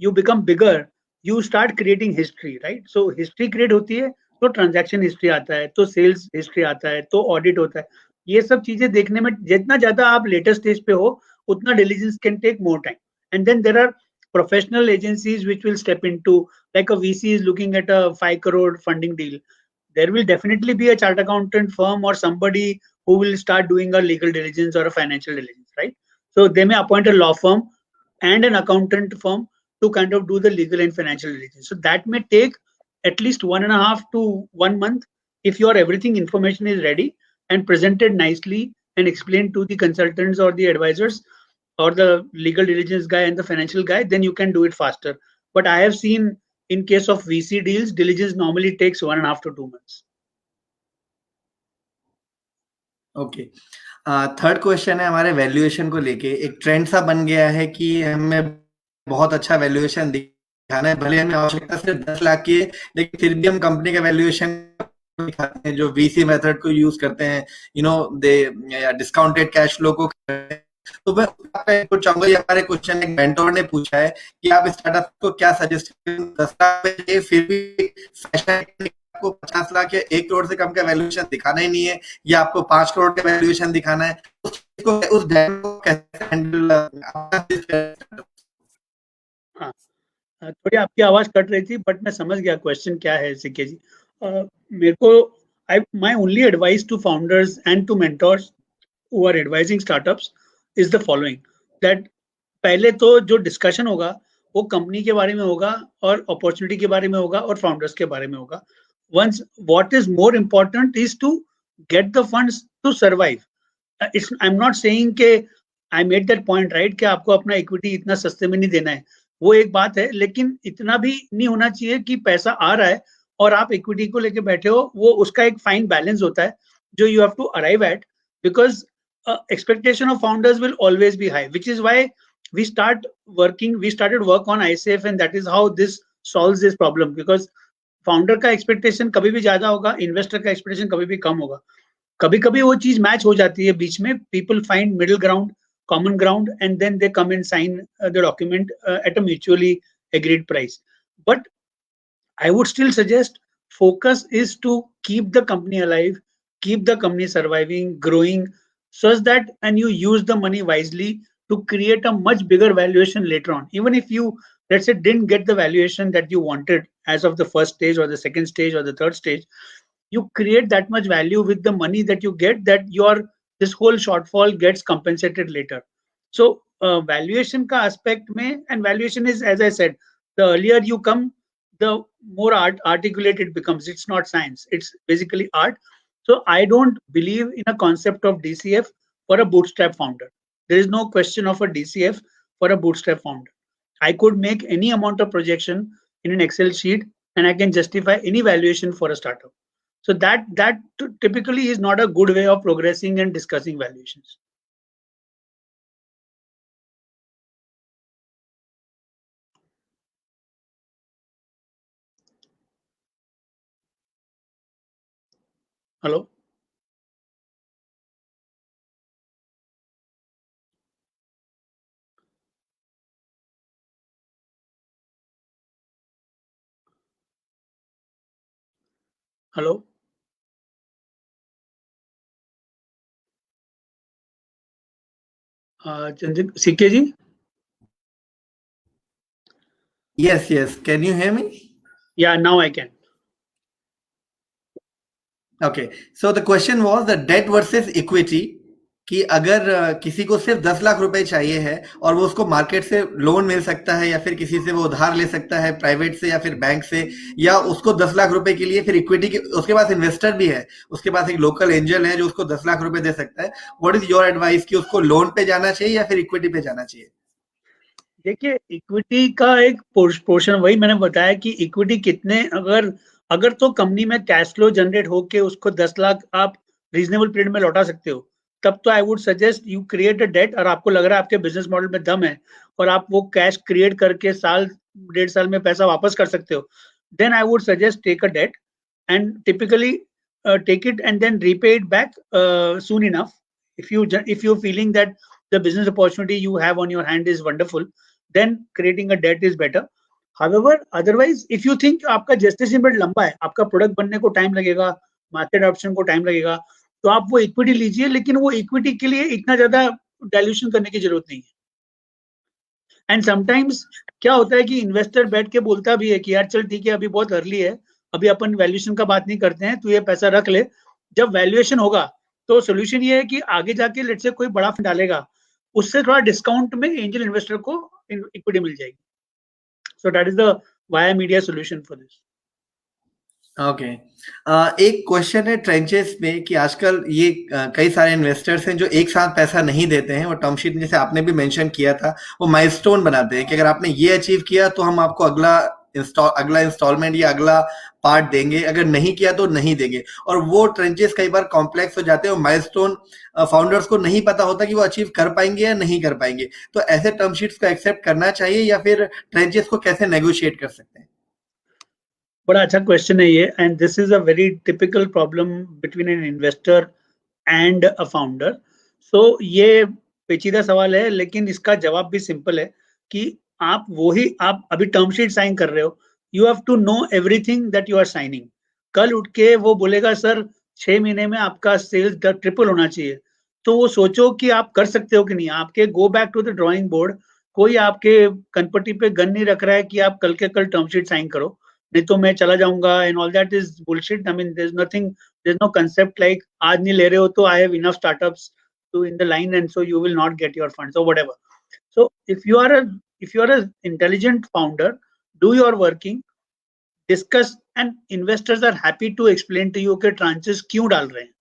you become bigger, you start creating history, right? So history create होती है तो ट्रांजैक्शन हिस्ट्री आता है, तो सेल्स हिस्ट्री आता है, तो audit होता है. ये सब चीजें देखने में जितना ज्यादा आप लेटर स्टेज पे हो, उतना diligence can take more time. And then there are professional agencies which will step into, like a VC is looking at a 5 crore funding deal. There will definitely be a chartered accountant firm or somebody who will start doing a legal diligence or a financial diligence, right? So they may appoint a law firm and an accountant firm to kind of do the legal and financial diligence. So that may take at least 1.5 to 1 month if your everything information is ready and presented nicely and explained to the consultants or the advisors or the legal diligence guy and the financial guy, then you can do it faster. But I have seen in case of VC deals, diligence normally takes 1.5 to 2 months. Okay. Third question है हमारे valuation को लेके. एक trend सा बन गया है कि हमें बहुत अच्छा वैल्यूएशन दिखाना है, भले हमें आवश्यकता सिर्फ 10 लाख की है, लेकिन फिर भी हम कंपनी का वैल्यूएशन दिखाते हैं जो वीसी मेथड को यूज करते हैं, दे डिस्काउंटेड कैश फ्लो को करते हैं. तो मैं आपको चाहूंगा, ये हमारे क्वेश्चन एक मेंटोर ने पूछा है कि आप स्टार्टअप को क्या सजेस्ट करें. 10 लाख पे फिर भी आपको 50 लाख या 1 करोड़ से कम का वैल्यूएशन दिखाना ही नहीं है, या आपको 5 करोड़ का वैल्यूएशन दिखाना है, उस डायरेक्ट को कैसे हैंडल. हाँ, थोड़ी आपकी आवाज कट रही थी, बट मैं समझ गया क्वेश्चन क्या है सीके जी. मेरे को my only advice to founders and to mentors who are advising startups is the following, that पहले तो जो डिस्कशन होगा वो कंपनी के बारे में होगा और अपॉर्चुनिटी के बारे में होगा और फाउंडर्स के बारे में होगा. Once what is more important is to get the funds to survive. I'm not saying कि I made that point right कि आपको अपना इक्विटी इतना सस्ते में नहीं देना है, वो एक बात है, लेकिन इतना भी नहीं होना चाहिए कि पैसा आ रहा है और आप इक्विटी को लेके बैठे हो. वो उसका एक फाइन बैलेंस होता है जो you have to arrive at, because expectation of founders will always be high, which is why we started work on ISAF, and that is how this solves this problem, because founder का expectation कभी भी ज्यादा होगा, investor का expectation कभी भी कम होगा. कभी कभी वो चीज मैच हो जाती है बीच में, people find middle ground, common ground, and then they come and sign the document at a mutually agreed price. But I would still suggest focus is to keep the company alive, keep the company surviving, growing, such that, and you use the money wisely to create a much bigger valuation later on. Even if you, let's say, didn't get the valuation that you wanted as of the first stage or the second stage or the third stage, you create that much value with the money that you get, that this whole shortfall gets compensated later. So valuation ka aspect mein, and valuation is, as I said, the earlier you come, the more articulate it becomes. It's not science, it's basically art. So I don't believe in a concept of DCF for a bootstrap founder. There is no question of a DCF for a bootstrap founder. I could make any amount of projection in an Excel sheet and I can justify any valuation for a startup. So that typically is not a good way of progressing and discussing valuations. Hello. Hello. CK ji? Yes, yes. Can you hear me? Yeah, now I can. Okay. So the question was the debt versus equity कि अगर किसी को सिर्फ 10 लाख रुपए चाहिए है और वो उसको मार्केट से लोन मिल सकता है या फिर किसी से वो उधार ले सकता है प्राइवेट से या फिर बैंक से, या उसको 10 लाख रुपए के लिए फिर इक्विटी के उसके पास इन्वेस्टर भी है, उसके पास एक लोकल एंजल है जो उसको 10 लाख रुपए दे सकता है, व्हाट इज योर एडवाइस कि उसको लोन पे जाना चाहिए या फिर इक्विटी पे जाना चाहिए? देखिए, इक्विटी का एक पोर्शन वही मैंने बताया कि इक्विटी कितने, अगर तो कंपनी में कैश फ्लो जनरेट होके उसको 10 लाख आप रीजनेबल पीरियड में लौटा सकते हो, तब तो I would suggest you create a debt, और आपको लग रहा है आपके बिजनेस मॉडल में दम है और आप वो कैश क्रिएट करके साल 1.5 साल में पैसा वापस कर सकते हो, then I would suggest take a debt and typically take it and then repay it back soon enough. If you're feeling that the business opportunity you have on your hand is wonderful, then creating a debt is better. However, otherwise, if you think आपका gestation period लंबा है, आपका product बनने को time लगेगा, market option को time लगेगा, तो आप वो इक्विटी लीजिए, लेकिन वो इक्विटी के लिए इतना ज्यादा डायल्यूशन करने की जरूरत नहीं है. एंड समटाइम्स क्या होता है कि इन्वेस्टर बैठ के बोलता भी है कि यार चल ठीक है, अभी बहुत अर्ली है, अभी अपन वैल्यूएशन का बात नहीं करते हैं, तू ये पैसा रख ले, जब वैल्यूएशन होगा तो सोल्यूशन ये है कि आगे जाके लेट से कोई बड़ा फंड डालेगा, उससे थोड़ा डिस्काउंट में एंजल इन्वेस्टर को इक्विटी मिल जाएगी. सो that is the via media solution for this. Okay. एक क्वेश्चन है ट्रेंचेस में कि आजकल ये कई सारे इन्वेस्टर्स हैं जो एक साथ पैसा नहीं देते हैं, वो टर्म शीट में जैसे आपने भी मेंशन किया था वो माइलस्टोन बनाते हैं कि अगर आपने ये अचीव किया तो हम आपको अगला इंस्टॉलमेंट या अगला पार्ट देंगे, अगर नहीं किया तो नहीं देंगे, और वो ट्रेंचेस कई बार कॉम्प्लेक्स हो जाते हैं और माइलस्टोन फाउंडर्स को नहीं पता होता कि वो अचीव कर पाएंगे या नहीं कर पाएंगे, तो ऐसे टर्म शीट्स को एक्सेप्ट करना चाहिए या फिर ट्रेंचेस को कैसे नेगोशिएट कर सकते हैं? बड़ा अच्छा क्वेश्चन है ये, and this is a very typical problem between an investor and a founder. So ये पेचीदा सवाल है, लेकिन इसका जवाब भी सिंपल है कि आप अभी टर्म शीट साइन कर रहे हो, you have to know everything that you are signing. कल उठ के वो बोलेगा सर 6 महीने में आपका सेल्स ट्रिपल होना चाहिए, तो वो सोचो कि आप कर सकते हो कि नहीं. आपके go back to the drawing board. कोई आपके कनपट्टी पे गन नहीं रख रहा है कि आप कल के कल टर्म शीट साइन करो, नहीं तो मैं चला जाऊंगा, and all that is bullshit. I mean there is nothing, there is no concept like आज नहीं ले रहे हो तो I have enough startups to in the line, and so you will not get your funds or whatever. So if you are a intelligent founder, do your working, discuss, and investors are happy to explain to you कि tranches क्यों डाल रहे हैं,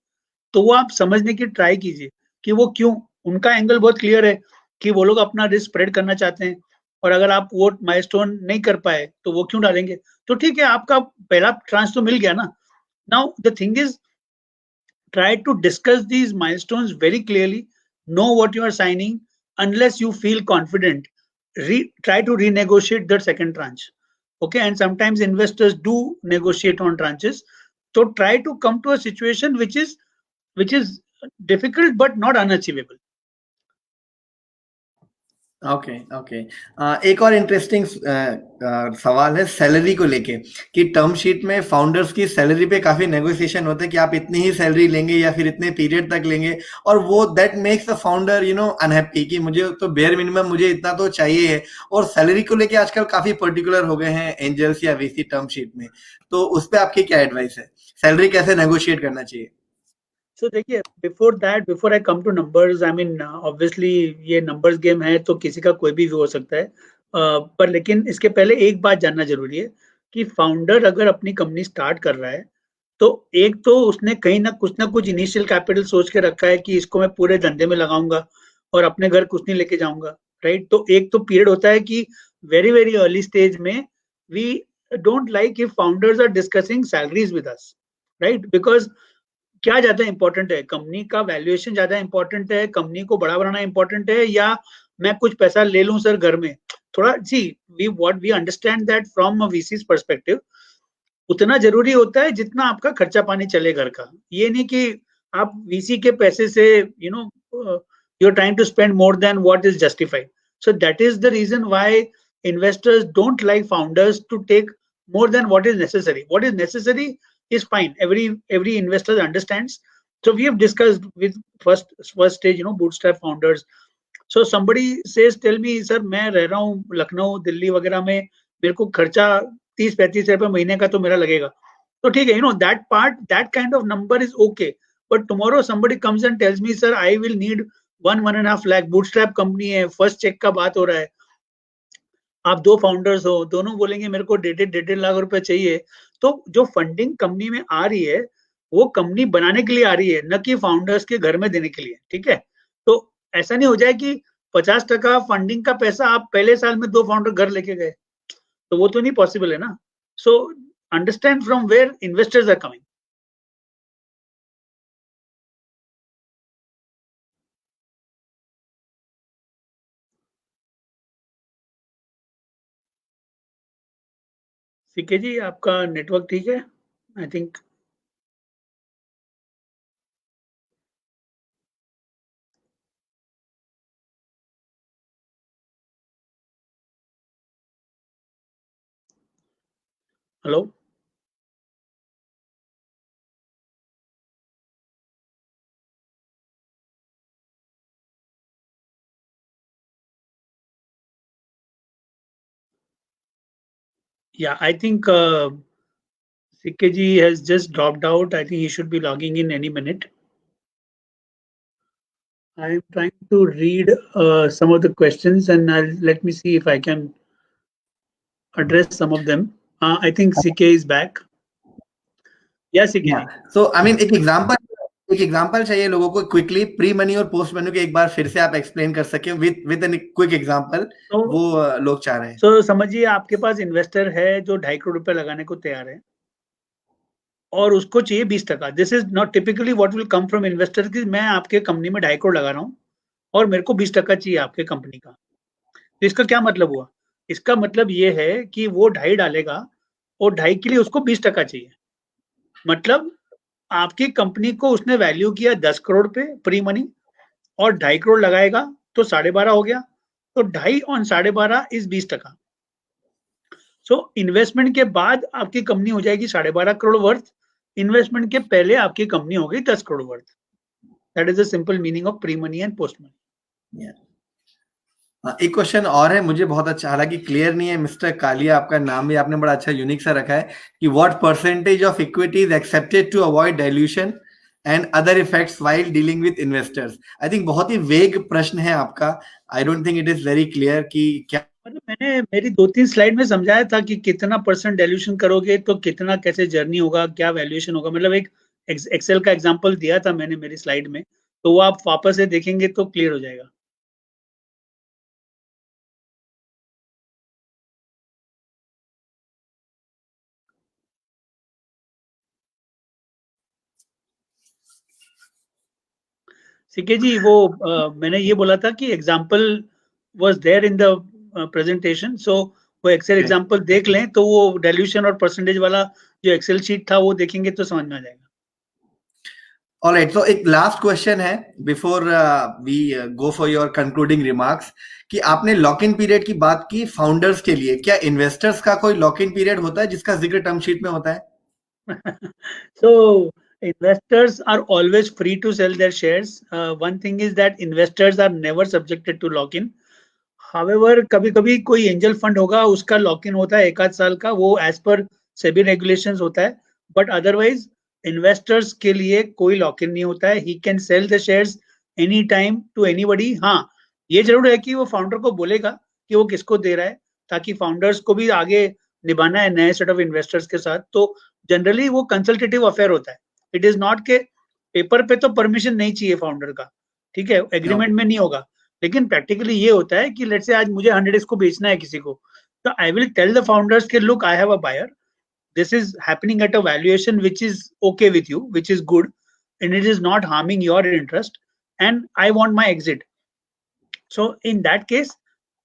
तो वो आप समझने की ट्राई कीजिए कि वो क्यों, उनका एंगल बहुत क्लियर है कि वो लोग अपना रिस्क स्प्रेड करना चाहते हैं, और अगर आप वो माइलस्टोन नहीं कर पाए तो वो क्यों डालेंगे. तो ठीक है, आपका पहला ट्रांस तो मिल गया ना. Now the thing is, try to discuss these milestones very clearly, know what you are signing. Unless you feel confident, try to renegotiate the second tranche. Okay, and sometimes investors do negotiate on tranches, so try to come to a situation which is difficult but not unachievable. Okay okay. एक और interesting सवाल है salary को लेके कि term sheet में founders की salary पे काफी नेगोशिएशन होता है कि आप इतनी ही सैलरी लेंगे या फिर इतने पीरियड तक लेंगे, और वो that makes the founder unhappy कि मुझे तो बेयर मिनिमम मुझे इतना तो चाहिए है, और सैलरी को लेके आजकल काफी पर्टिकुलर हो गए हैं एंजल्स या वीसी टर्म शीट में, तो उस पर आपकी क्या एडवाइस है, सैलरी कैसे नेगोशिएट करना चाहिए? So देखिए, before I come to numbers, I mean obviously ये numbers game है तो किसी का कोई भी हो सकता है, पर लेकिन इसके पहले एक बात जानना जरूरी है कि फाउंडर अगर अपनी कंपनी स्टार्ट कर रहा है तो एक तो उसने कहीं ना कुछ इनिशियल कैपिटल सोच के रखा है कि इसको मैं पूरे धंधे में लगाऊंगा और अपने घर कुछ नहीं लेके जाऊंगा, राइट. तो एक तो पीरियड होता है कि वेरी वेरी अर्ली स्टेज में we don't like if founders are discussing salaries with us. Right? Because क्या ज्यादा इंपॉर्टेंट है, कंपनी का वैल्यूएशन ज्यादा इंपॉर्टेंट है, कंपनी को बड़ा बनाना इंपॉर्टेंट है, या मैं कुछ पैसा ले लूं सर घर में? थोड़ा see we understand that from VCs perspective, उतना जरूरी होता है जितना आपका खर्चा पानी चले घर का। ये नहीं कि आप वीसी के पैसे से you are trying to spend more than what is justified. So that is the reason why investors don't like founders to take more than what is necessary. What is necessary is fine. Every investor understands. So we have discussed with first stage, bootstrap founders. So somebody says, tell me sir, मैं रह रहा हूँ लखनऊ दिल्ली वगैरह में, मेरे को खर्चा 30-35 रुपए महीने का तो मेरा लगेगा, तो ठीक है, that part, that kind of number is okay. But tomorrow somebody comes and tells me, sir, I will need 1.5 lakh, bootstrap company है, first check का बात हो रहा है, आप दो फाउंडर्स हो, दोनों बोलेंगे मेरे को 1.5 लाख रुपए चाहिए, तो जो फंडिंग कंपनी में आ रही है वो कंपनी बनाने के लिए आ रही है, न कि फाउंडर्स के घर में देने के लिए, ठीक है? तो ऐसा नहीं हो जाए कि 50% फंडिंग का पैसा आप पहले साल में 2 फाउंडर घर लेके गए, तो वो तो नहीं पॉसिबल है ना। So understand from where investors are coming. CK ji, आपका नेटवर्क ठीक है? I think hello? Yeah, I think CK ji has just dropped out. I think he should be logging in any minute. I am trying to read some of the questions, and let me see if I can address some of them. I think CK is back. Yeah, CK Yeah. ji. So I mean, एक example चाहिए लोगों को quickly, pre money और post money के एक बार फिर से आप एक्सप्लेन कर सके विद एन क्विक एग्जांपल, वो लोग चाह रहे हैं। तो समझिए आपके पास इन्वेस्टर है जो 2.5 करोड़ रुपए लगाने को तैयार है और उसको चाहिए 20%। This is not typically what will come from investor कि मैं आपके कंपनी में 2.5 करोड़ लगा रहा हूँ और मेरे को 20% चाहिए आपके कंपनी का। तो इसका क्या मतलब हुआ? इसका मतलब ये है कि वो 2.5 डालेगा और 2.5 के लिए उसको 20% चाहिए। मतलब आपकी कंपनी को उसने वैल्यू किया 10 करोड़ पे प्री मनी, और 2.5 करोड़ लगाएगा तो 12.5 हो गया, तो 2.5 ऑन 12.5 इज 20%। सो इन्वेस्टमेंट के बाद आपकी कंपनी हो जाएगी 12.5 करोड़ वर्थ, इन्वेस्टमेंट के पहले आपकी कंपनी हो गई 10 crore worth. That is the simple meaning of pre money and post money. एक क्वेश्चन और है, मुझे बहुत अच्छा, हालांकि क्लियर नहीं है, मिस्टर कालिया आपका नाम भी आपने बड़ा अच्छा यूनिक सा रखा है कि what percentage of equity is accepted to avoid dilution and other effects while dealing with investors. I think बहुत ही वेग प्रश्न है आपका, I don't think it is very clear कि क्या, मतलब मैंने मेरी 2-3 स्लाइड में समझाया था कि कितना परसेंट डाइल्यूशन करोगे तो कितना कैसे जर्नी होगा, क्या वैल्यूएशन होगा, मतलब एक एक्सेल का एग्जांपल दिया था मैंने मेरी स्लाइड में, तो वो आप वापस से देखेंगे तो क्लियर हो जाएगा। सीके जी, वो मैंने ये बोला था कि example was there in the presentation, so वो एक्सेल एग्जांपल देख लें तो वो डाइल्यूशन और परसेंटेज वाला जो एक्सेल शीट था वो देखेंगे तो समझ में आ जाएगा। ऑलराइट, तो एक लास्ट क्वेश्चन है before we go for your concluding remarks, कि आपने लॉक इन पीरियड की बात की फाउंडर्स के लिए, क्या इन्वेस्टर्स का कोई लॉक इन पीरियड होता है जिसका जिक्र टर्म शीट में होता है? So investors are always free to sell their shares. One thing is that investors are never subjected to lock-in. However, कभी-कभी कोई एंजल फंड होगा, उसका लॉक इन होता है 1 आध साल का, वो एज पर सेबी रेगुलेशंस होता है, बट अदरवाइज इन्वेस्टर्स के लिए कोई लॉक इन नहीं होता है। He can sell the shares any time to anybody. हाँ, ये जरूर है कि वो फाउंडर को बोलेगा कि वो किसको दे रहा है, ताकि फाउंडर्स को भी आगे निभाना है नए सेट ऑफ इन्वेस्टर्स के साथ, तो जनरली वो कंसल्टेटिव अफेयर होता है। इट इज नॉट के पेपर पे तो परमिशन नहीं चाहिए फाउंडर का, ठीक है, एग्रीमेंट में नहीं होगा, लेकिन प्रैक्टिकली ये होता है कि लेट्स से आज मुझे 100 इसको बेचना है किसी को, तो I will tell the founders के look, I have a buyer, this is happening at a valuation which is okay with you, which is good, and it is not harming your interest, and I want my exit. So in that case,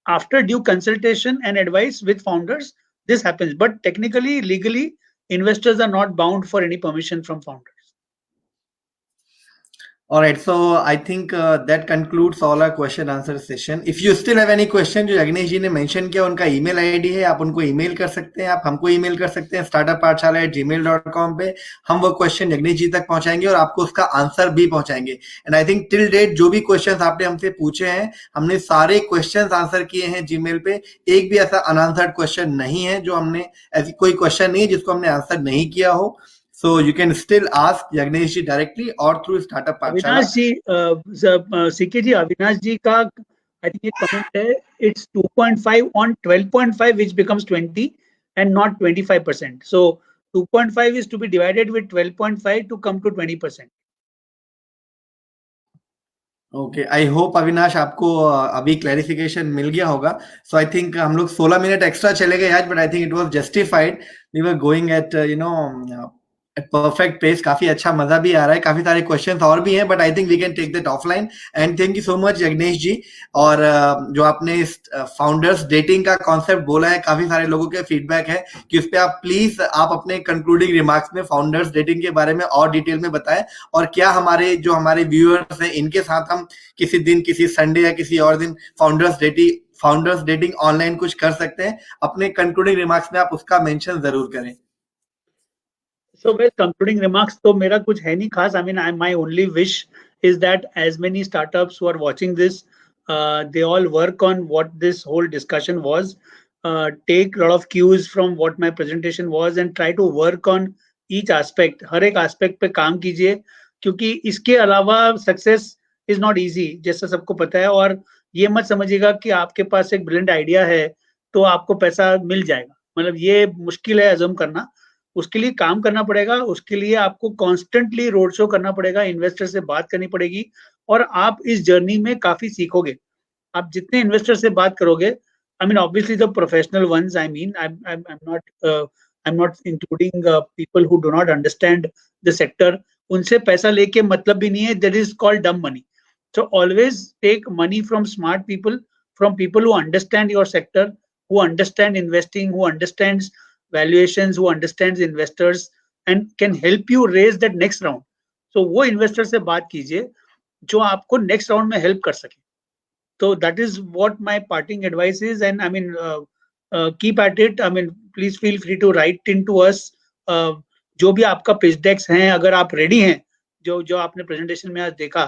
after due consultation and advice with founders, this happens. But technically, legally, investors are not bound for any permission from founders. All right, so I think that concludes all our question answer session. If you still have any question, जो यज्ञेश जी ने mention किया, उनका email ID है, आप उनको email कर सकते हैं, आप हमको ईमेल कर सकते हैं startuppathshala@gmail.com पे. हम वो क्वेश्चन यज्ञेश जी तक पहुंचाएंगे और आपको उसका आंसर भी पहुंचाएंगे. And I think till date जो भी क्वेश्चंस आपने हमसे पूछे हैं, हमने सारे क्वेश्चंस आंसर किए हैं जीमेल पे. एक भी ऐसा अनआंसर्ड क्वेश्चन नहीं है जो हमने, ऐसी कोई क्वेश्चन नहीं है जिसको हमने आंसर नहीं किया हो. So you can still ask Yagnesh ji directly or through Startup Pathshala. Avinash ji, CK ji, Avinash ji का I think एक comment है, it's 2.5 on 12.5 which becomes 20 and not 25%. So 2.5 is to be divided with 12.5 to come to 20%. Okay, I hope Avinash आपको अभी clarification मिल गया होगा. So I think हम लोग 16 minute extra चले गए आज, but I think it was justified. We were going at perfect pace. काफी अच्छा मजा भी आ रहा है, काफी सारे क्वेश्चंस और भी हैं, but I think we can take that offline. And thank you so much Yagnesh ji. और जो आपने फाउंडर्स डेटिंग का कॉन्सेप्ट बोला है, काफी सारे लोगों के फीडबैक है कि उस पर आप प्लीज आप अपने कंक्लूडिंग रिमार्क्स में फाउंडर्स डेटिंग के बारे में और डिटेल में बताएं, और क्या हमारे व्यूअर्स हैं इनके साथ हम किसी दिन, किसी संडे या किसी और दिन फाउंडर्स डेटिंग ऑनलाइन कुछ कर सकते हैं. अपने कंक्लूडिंग रिमार्क्स में आप उसका मेंशन जरूर करें. So, well, concluding remarks, तो मेरा कुछ है नहीं खास. I mean, my only wish is that as many startups who are watching this, they all work on what this whole discussion was, take a lot of cues from what my presentation was, and try to work on each aspect. हर एक aspect पे काम कीजिए, क्योंकि इसके अलावा success is not easy, जैसा सबको पता है. और ये मत समझिएगा कि आपके पास एक brilliant idea है तो आपको पैसा मिल जाएगा. मतलब ये मुश्किल है assume करना. उसके लिए काम करना पड़ेगा, उसके लिए आपको कॉन्स्टेंटली रोड शो करना पड़ेगा, इन्वेस्टर से बात करनी पड़ेगी, और आप इस जर्नी में काफी सीखोगे. आप जितने इन्वेस्टर से बात करोगे, I mean obviously the professional ones, I mean I am not including people who do not understand the sector. उनसे पैसा लेके मतलब भी नहीं है. That is called dumb money. So always take money from smart people, from people who understand your sector, who understand investing, who understands valuations, who understands investors and can help you raise that next round. So वो investor से बात कीजिए जो आपको next round में help कर सके. So that is what my parting advice is. And I mean, keep at it. I mean, please feel free to write into us. जो भी आपका pitch decks हैं, अगर आप ready हैं, जो आपने presentation में आज देखा,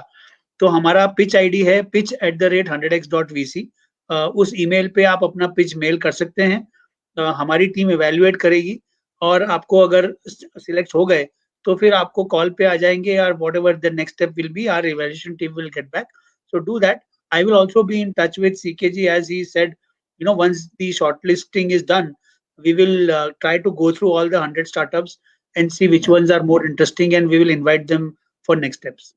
तो हमारा pitch ID है pitch@100x.vc. उस email पे आप अपना pitch mail कर सकते हैं. हमारी टीम इवैल्यूएट करेगी, और आपको अगर सिलेक्ट हो गए तो फिर आपको कॉल पे आ जाएंगे, और whatever the next step will be, our evaluation team will get back. So do that. I will also be in touch with CK ji, as he said, once the shortlisting is done, we will try to go through all the 100 startups and see which ones are more interesting, and we will invite them for next steps.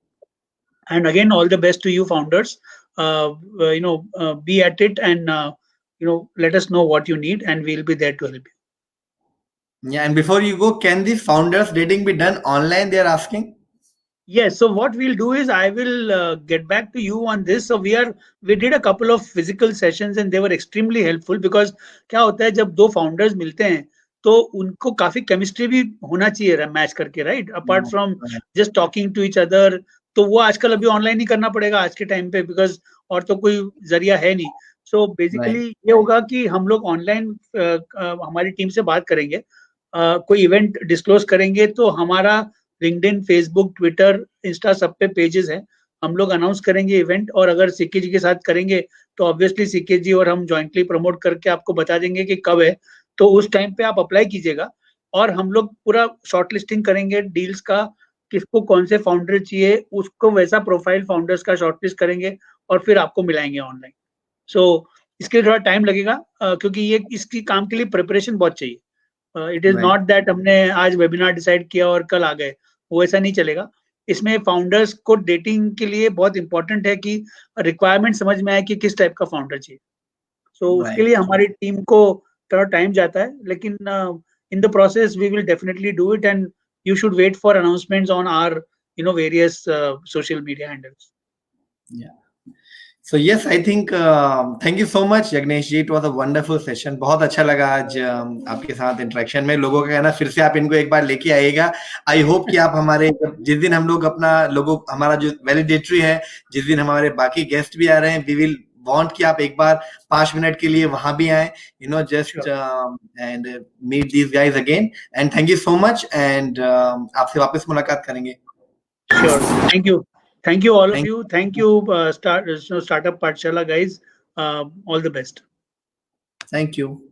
And again, all the best to you founders. Be at it, and let us know what you need, and we'll be there to help you. Yeah, and before you go, can this founders dating be done online, they are asking? Yes, so what we'll do is I will get back to you on this. So we did a couple of physical sessions and they were extremely helpful, because क्या होता है जब दो founders मिलते हैं तो उनको काफी chemistry भी होना चाहिए मैच करके, right? Apart from just talking to each other, तो वो आजकल अभी ऑनलाइन ही करना पड़ेगा आज के टाइम पे, बिकॉज और तो कोई जरिया है नहीं. सो बेसिकली ये होगा कि हम लोग ऑनलाइन हमारी टीम से बात करेंगे, कोई इवेंट डिस्क्लोज करेंगे, तो हमारा लिंक्डइन, फेसबुक, ट्विटर, इंस्टा सब पे पेजेस हैं, हम लोग अनाउंस करेंगे इवेंट. और अगर सीके जी के साथ करेंगे तो ऑब्वियसली सीके जी और हम जॉइंटली प्रमोट करके आपको बता देंगे कि कब है, तो उस टाइम पे आप अप्लाई कीजिएगा. और हम लोग पूरा शॉर्ट लिस्टिंग करेंगे डील्स का, किसको कौन से फाउंडर चाहिए, उसको वैसा प्रोफाइल फाउंडर्स का शॉर्टलिस्ट करेंगे और फिर आपको मिलाएंगे ऑनलाइन. सो इसके लिए थोड़ा टाइम लगेगा, क्योंकि ये इसकी काम के लिए प्रिपरेशन बहुत चाहिए. इट इज नॉट दैट हमने आज वेबिनार डिसाइड किया और कल आ गए, वो ऐसा नहीं चलेगा. इसमें फाउंडर्स को डेटिंग के लिए बहुत इंपॉर्टेंट है कि रिक्वायरमेंट समझ में आए कि किस टाइप का फाउंडर चाहिए. सो उसके लिए हमारी टीम को थोड़ा टाइम जाता है, लेकिन in the process, we will definitely do it, and you should wait for announcements on our various social media handles. Yeah. So yes, I think thank you so much Yagnesh ji. It was a wonderful session. बहुत अच्छा लगा आज आपके साथ interaction में. लोगों का कहना फिर से आप इनको एक बार लेके आइएगा. आई होप कि आप हमारे जिस दिन हम लोग अपना हमारा जो वैलिडेटरी है, जिस दिन हमारे बाकी गेस्ट भी आ रहे हैं, वी विल वांट कि आप एक बार 5 मिनट के लिए वहां भी आए, just and meet these guys again. And thank you so much. And आपसे वापस मुलाकात करेंगे. Sure. Thank you all of Thank you. Thank you Startup Pathshala guys. All the best. Thank you.